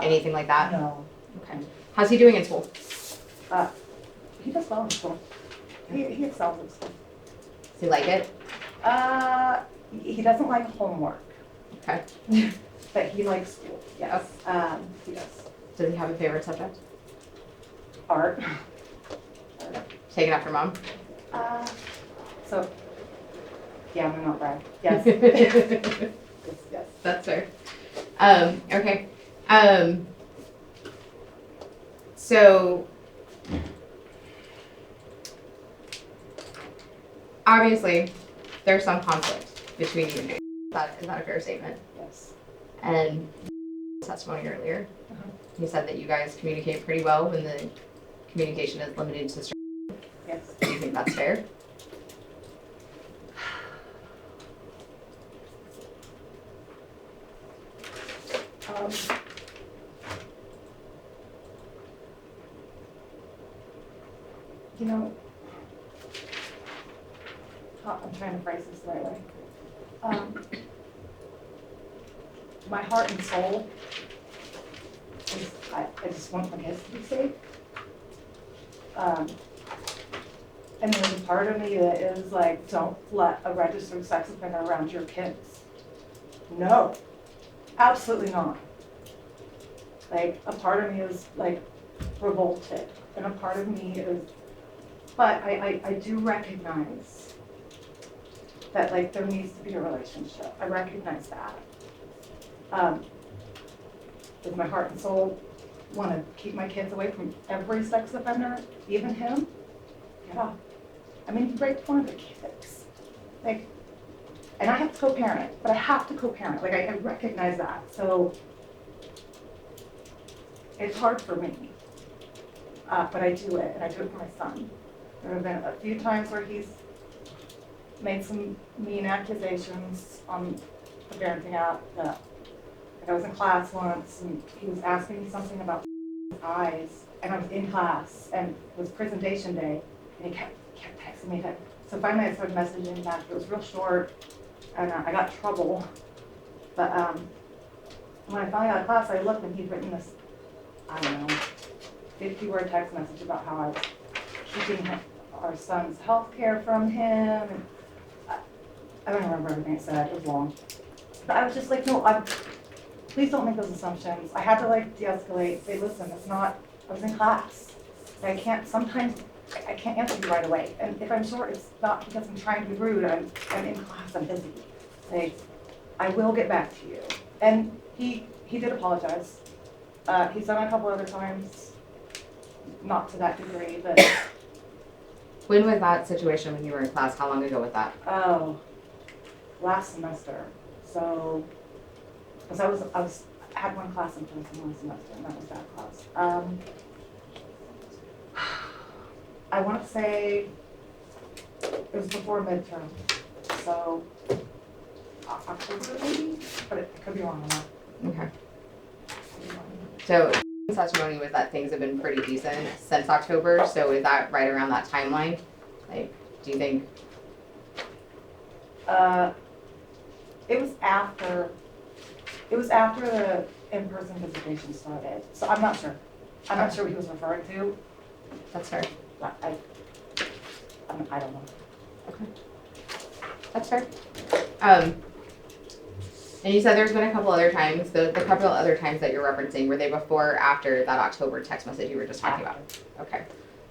Anything like that? No. Okay. How's he doing in school? He does well in school. He excels in school. Does he like it? He doesn't like homework. Okay. But he likes school, yes. He does. Does he have a favorite subject? Art. Taken after mom? So, yeah, I'm not brag. Yes. Yes. That's fair. Okay. So obviously there's some conflict between you and me. Is that a fair statement? Yes. And testimony earlier, you said that you guys communicate pretty well when the communication is limited to strength. Yes. Do you think that's fair? You know, I'm trying to phrase this the right way. My heart and soul is, I just want my kids to be safe. And there's a part of me that is like, don't let a registered sex offender around your kids. No, absolutely not. Like, a part of me is like revolted, and a part of me is, but I do recognize that like there needs to be a relationship. I recognize that. Does my heart and soul want to keep my kids away from every sex offender, even him? Yeah. I mean, he raped one of the kids. Like, and I have to co-parent, but I have to co-parent. Like, I recognize that. So it's hard for me, but I do it, and I do it for my son. There have been a few times where he's made some mean accusations on the parenting app. Like I was in class once, and he was asking me something about his eyes, and I was in class, and it was presentation day, and he kept texting me that So finally I started messaging back. It was real short, and I got in trouble. But when I finally got out of class, I looked and he'd written this, I don't know, 50-word text message about how I was keeping our son's health care from him. And I don't remember everything it said. It was long. But I was just like, no, please don't make those assumptions. I had to like de-escalate, say, listen, it's not, I was in class. I can't, sometimes I can't answer you right away. And if I'm short, it's not because I'm trying to be rude. I'm in class, I'm busy. Like, I will get back to you. And he did apologize. He's done it a couple other times, not to that degree, but. When was that situation when you were in class? How long ago was that? Oh, last semester. So, because I had one class in person last semester, and that was that class. I want to say it was before midterm, so October maybe, but it could be wrong on that. Okay. So testimony was that things have been pretty decent since October, so is that right around that timeline? Like, do you think? It was after the in-person visitation started, so I'm not sure. I'm not sure what he was referring to. That's fair. I don't know. Okay. That's fair. And you said there's been a couple other times, the couple other times that you're referencing, were they before or after that October text message you were just talking about? Okay.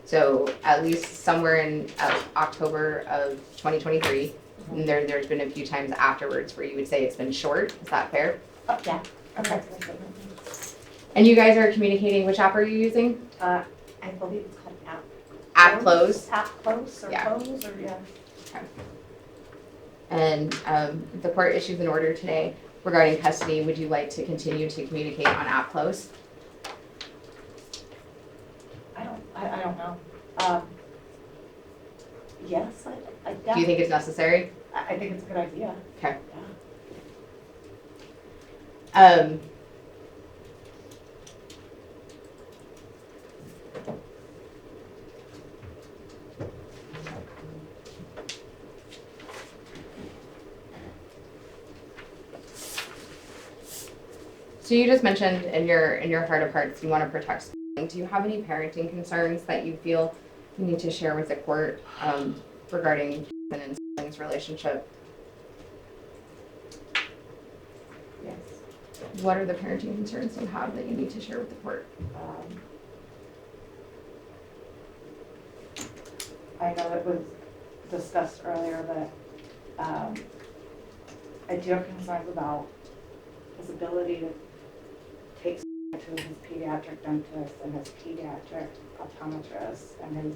So at least somewhere in October of 2023, and there's been a few times afterwards where you would say it's been short. Is that fair? Yeah. Okay. And you guys are communicating, which app are you using? I believe it's called App Close? App Close or Yeah. Close or yeah. Okay. And the court issues an order today regarding custody. Would you like to continue to communicate on App Close? I don't know. Yes, I Do you think it's necessary? I think it's a good idea. Okay. Yeah. So you just mentioned in your heart of hearts you want to protect schooling. Do you have any parenting concerns that you feel you need to share with the court regarding Jason and siblings relationship? Yes. What are the parenting concerns you have that you need to share with the court? I know it was discussed earlier that I do have concerns about his ability to take to his pediatric dentist and his pediatric optometrist and his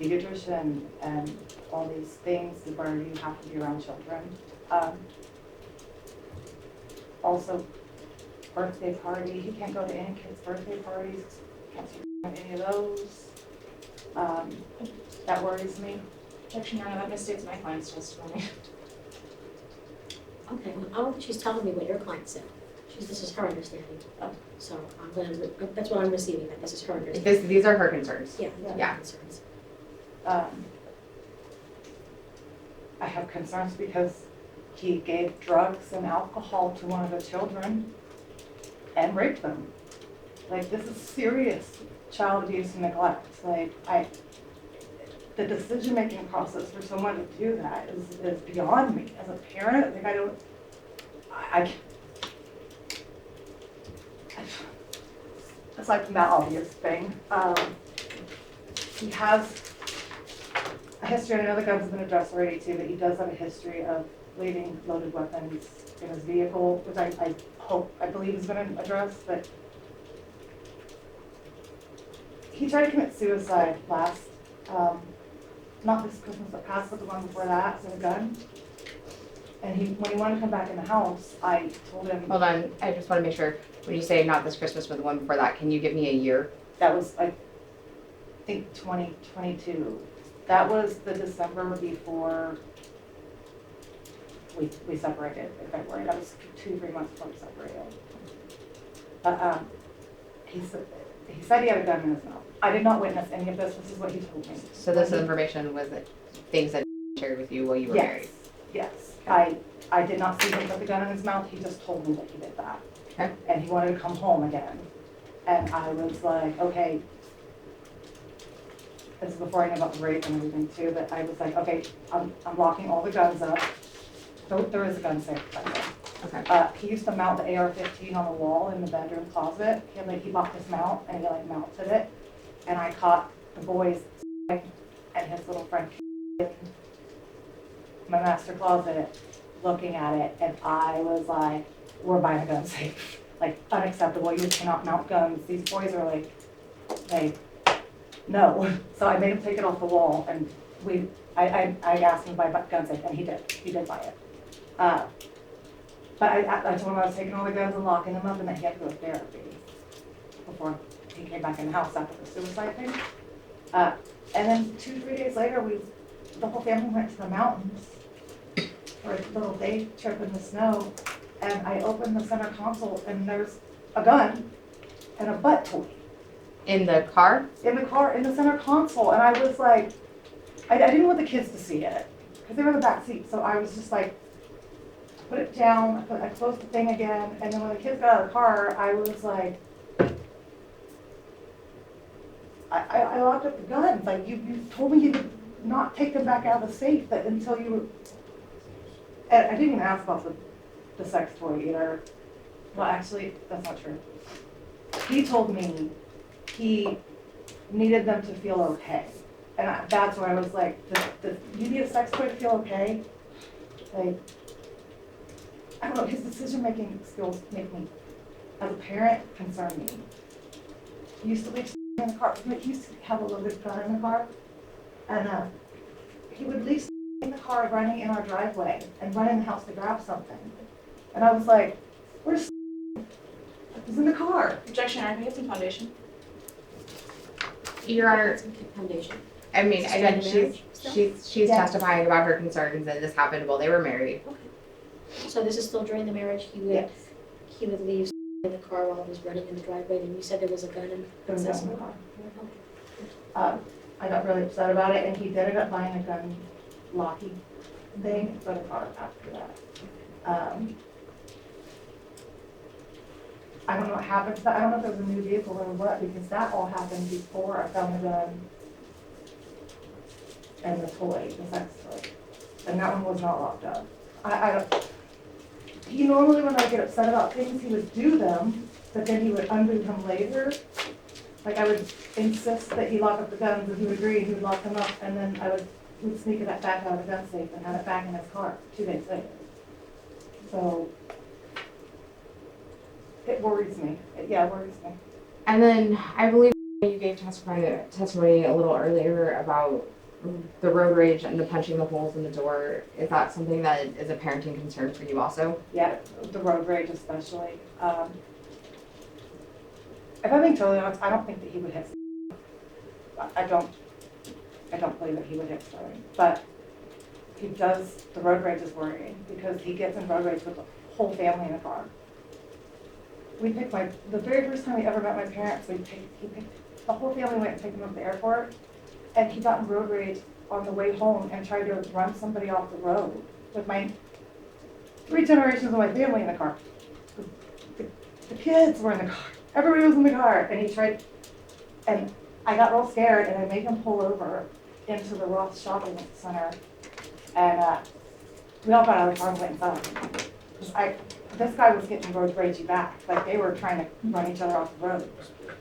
pediatrician and all these things where you have to be around children. Also, birthday party, he can't go to any kids' birthday parties, can't see any of those. That worries me. Objection, Your Honor, that misstates my client's testimony. Okay, well, she's telling me what your client said. This is her understanding. So that's what I'm receiving, that this is her understanding. These are her concerns. Yeah, Yeah. concerns. I have concerns because he gave drugs and alcohol to one of the children and raped them. Like, this is serious child abuse and neglect. Like, the decision-making process for someone to do that is beyond me. As a parent, like, aside from that obvious thing, he has a history, and I know the guns have been addressed already too, but he does have a history of leaving loaded weapons in his vehicle, which I believe has been addressed, but he tried to commit suicide last, not this Christmas but past, but the one before that, with a gun. And when he wanted to come back in the house, I told him. Hold on, I just want to make sure, when you say not this Christmas but the one before that, can you give me a year? That was, I think, 2022. That was the December before we separated in February. That was 2-3 months before we separated. He said he said he had a gun in his mouth. I did not witness any of this. This is what he told me. So this information was things that shared with you while you were married? Yes. I did not see him put the gun in his mouth. He just told me that he did that. Okay. And he wanted to come home again. And I was like, okay. This is before I knew about the rape and everything too, but I was like, okay, I'm locking all the guns up. There is a gun safe, by the way. Okay. He used to mount the AR-15 on the wall in the bedroom closet. He bought this mount and he mounted it. And I caught the boys and his little friend in my master closet looking at it, and I was like, we're buying a gun safe. Like, unacceptable, you cannot mount guns. These boys are like, no. So I made him take it off the wall, and I asked him to buy a gun safe, and he did buy it. But I told him I was taking all the guns and locking them up, and that he had to go to therapy before he came back in the house after the suicide thing. And then 2-3 days later, the whole family went to the mountains for a little day trip in the snow, and I opened the center console, and there's a gun and a butt toy. In the car? In the car, in the center console, and I was like, I didn't want the kids to see it, because they were in the back seat, so I was just like, put it down, I closed the thing again, and then when the kids got out of the car, I was like, I locked up the guns, like, you told me you would not take them back out of the safe, but until you were, and I didn't even ask about the sex toy either. Well, actually, that's not true. He told me he needed them to feel okay. And that's where I was like, you need a sex toy to feel okay? Like, I don't know, his decision-making skills make me, as a parent, concern me. He used to leave in the car, he used to have a loaded gun in the car, and he would leave in the car running in our driveway and run in the house to grab something. And I was like, where's he's in the car. Objection, Can I get some foundation? Your Honor, Foundation. I mean, Is this again, during the marriage still? she's Yeah. testifying about her concerns, and this happened while they were married. So this is still during the marriage, he would leave in the car while he was running in the driveway, and you said there was a gun and There was a gun in accessory? the car. I got really upset about it, and he did end up buying a gun locking thing for the car after that. I don't know what happened to that. I don't know if it was a new vehicle or what, because that all happened before I found the gun and the toy, the sex toy. And that one was not locked up. I don't, he normally, when I get upset about things, he would do them, but then he would undo them later. Like, I would insist that he lock up the guns, and he would agree, he would lock them up, and then he would sneak it back out of the gun safe and have it back in his car 2 days later. So, it worries me. It worries me. And then I believe you gave testimony a little earlier about the road rage and the punching the holes in the door. Is that something that is a parenting concern for you also? Yeah, the road rage especially. If I'm being totally honest, I don't think that he would hit. I don't believe that he would hit Sterling, but he does. The road rage is worrying because he gets in road rage with the whole family in the car. The very first time we ever met my parents, he picked the whole family went and picked him up at the airport, and he got in road rage on the way home and tried to run somebody off the road with my 3 generations of my family in the car. The kids were in the car. Everybody was in the car, and he tried, and I got real scared, and I made him pull over into the Ross Shopping Center, and we all got out of the car and went inside. This guy was getting road ragey back, like they were trying to run each other off the road.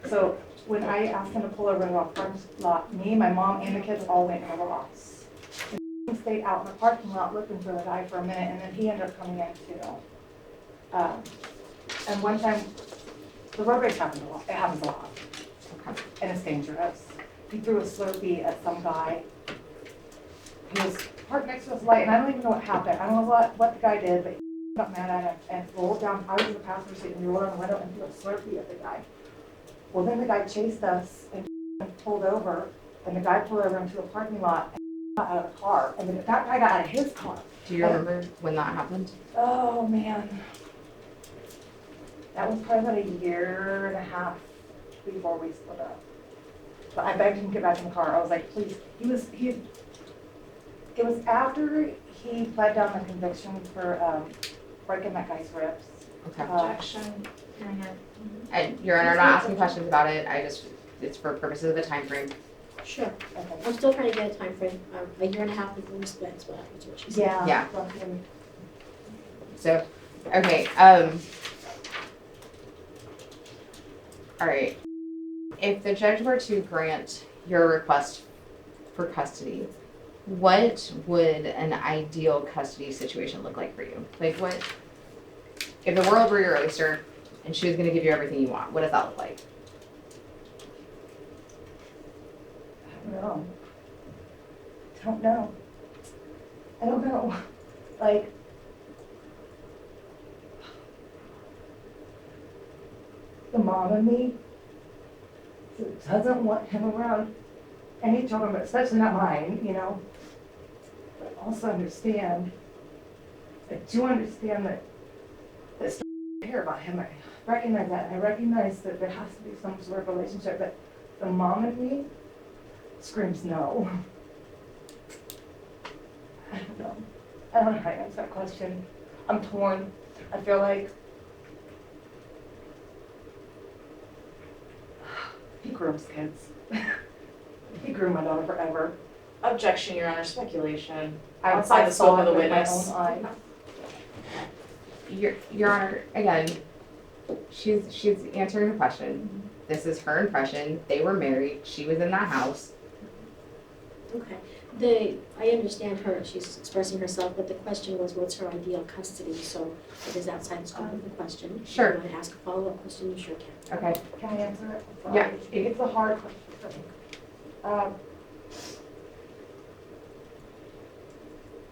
So when I asked him to pull over in the Ross parking lot, me, my mom, and the kids all went in the Ross. And he stayed out in the parking lot looking for the guy for a minute, and then he ended up coming in too. And one time, the road rage happens a lot. It happens a lot. Okay. And it's dangerous. He threw a Slurpee at some guy. He was parked next to his light, and I don't even know what happened. I don't know what the guy did, but he got mad at him and rolled down. I was in the passenger seat, and he rolled down the window and threw a Slurpee at the guy. Well, then the guy chased us and pulled over, and the guy pulled over into a parking lot and got out of the car. And then that guy got out of his car. Do you remember when that happened? Oh, man. That was probably about a year and a half before we split up. But I begged him to get back in the car. I was like, please, it was after he pled down the conviction for breaking that guy's ribs. Okay. Objection, hearing it. And Your Honor, I'm not asking questions about it, it's for purposes of the time frame. Sure. Okay. I'm still trying to get a time frame. A year and a half before we split is what she said. Yeah. Yeah. Roughly. So, okay, all right. If the judge were to grant your request for custody, what would an ideal custody situation look like for you? Like what, if the world were your oyster and she was gonna give you everything you want, what does that look like? I don't know. Like, the mom in me doesn't want him around any children, but especially not mine, you know? But I also understand, I do understand that there's care about him. I recognize that. I recognize that there has to be some sort of relationship, but the mom in me screams no. I don't know. I don't know how to answer that question. I'm torn. I feel like he grooms kids. He groomed my daughter forever. Objection, Your Honor, speculation. I Outside the scope of the saw it with my witness. own eyes. Your Honor, again, she's answering a question. This is her impression. They were married. She was in that house. Okay. I understand her, she's expressing herself, but the question was, what's her ideal custody? So it is outside the scope of the question. Sure. If you want to ask a follow-up question, you sure can. Okay. Can I answer it? I'm Yeah. sorry. It's a hard question for me.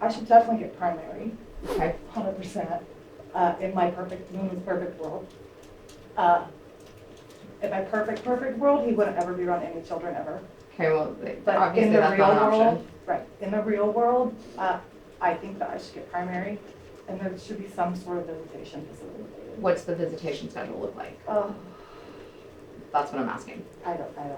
I should definitely get primary, Okay. 100%, in my perfect world. In my perfect world, he wouldn't ever be around any children ever. Okay, well, But obviously in the that's real not an world, option. right, in the real world, I think that I should get primary, and there should be some sort of visitation facility. What's the visitation schedule look like? Oh, That's what I'm asking. I don't know.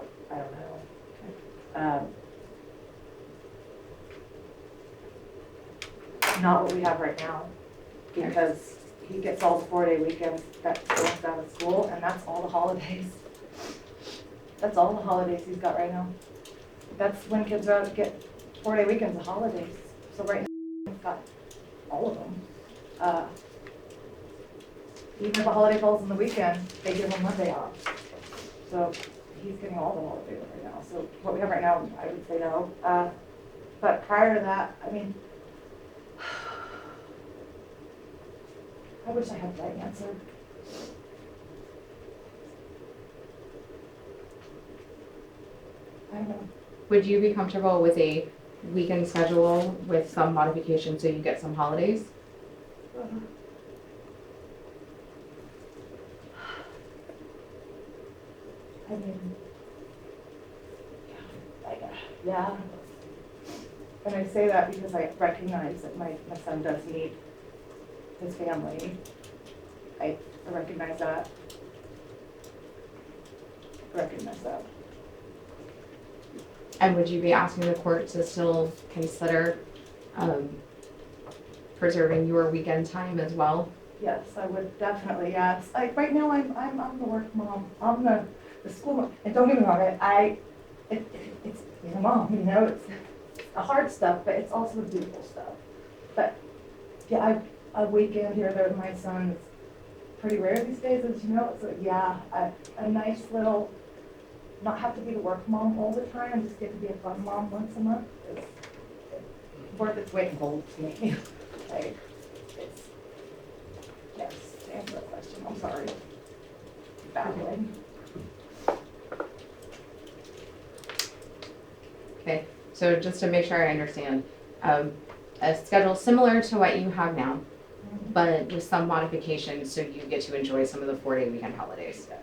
Not what we have right now, because he gets all the 4-day weekends that goes out of school, and that's all the holidays. That's all the holidays he's got right now. That's when kids are out, get 4-day weekends of holidays. So right now, he's got all of them. Even if a holiday falls on the weekend, they give him Monday off. So he's getting all the holidays right now. So what we have right now, I would say no. But prior to that, I mean, I wish I had the right answer. I don't know. Would you be comfortable with a weekend schedule with some modification so you get some holidays? I mean, yeah. And I say that because I recognize that my son does need his family. I recognize that. And would you be asking the court to still consider preserving your weekend time as well? Yes, I would definitely, yes. Like, right now, I'm the work mom. I'm the school mom. And don't get me wrong, it's being a mom, you know, it's the hard stuff, but it's also the beautiful stuff. But, yeah, a weekend here, there with my son is pretty rare these days, as you know. So, yeah, a nice little, not have to be the work mom all the time, and just get to be a fun mom once a month is worth its weight in gold to me. Like, it's, yes, to answer that question, I'm sorry. Babbling. Okay, so just to make sure I understand, a schedule similar to what you have now, but with some modifications so you get to enjoy some of the 4-day weekend holidays. Yes.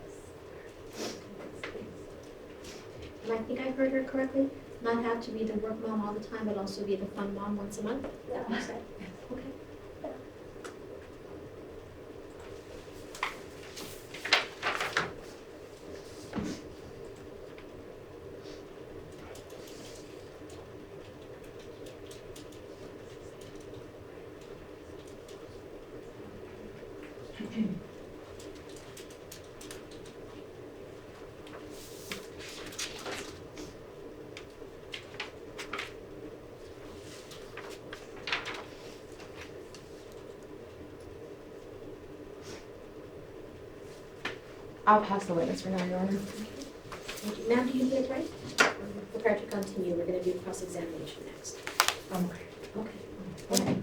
And I think I heard her correctly, not have to be the work mom all the time, but also be the fun mom once a month, is that what you said? Okay. I'll pass the witness for now, Your Honor. Thank you. Ma'am, do you need it right? We're prepared to continue. We're gonna do cross-examination next. Okay. Okay.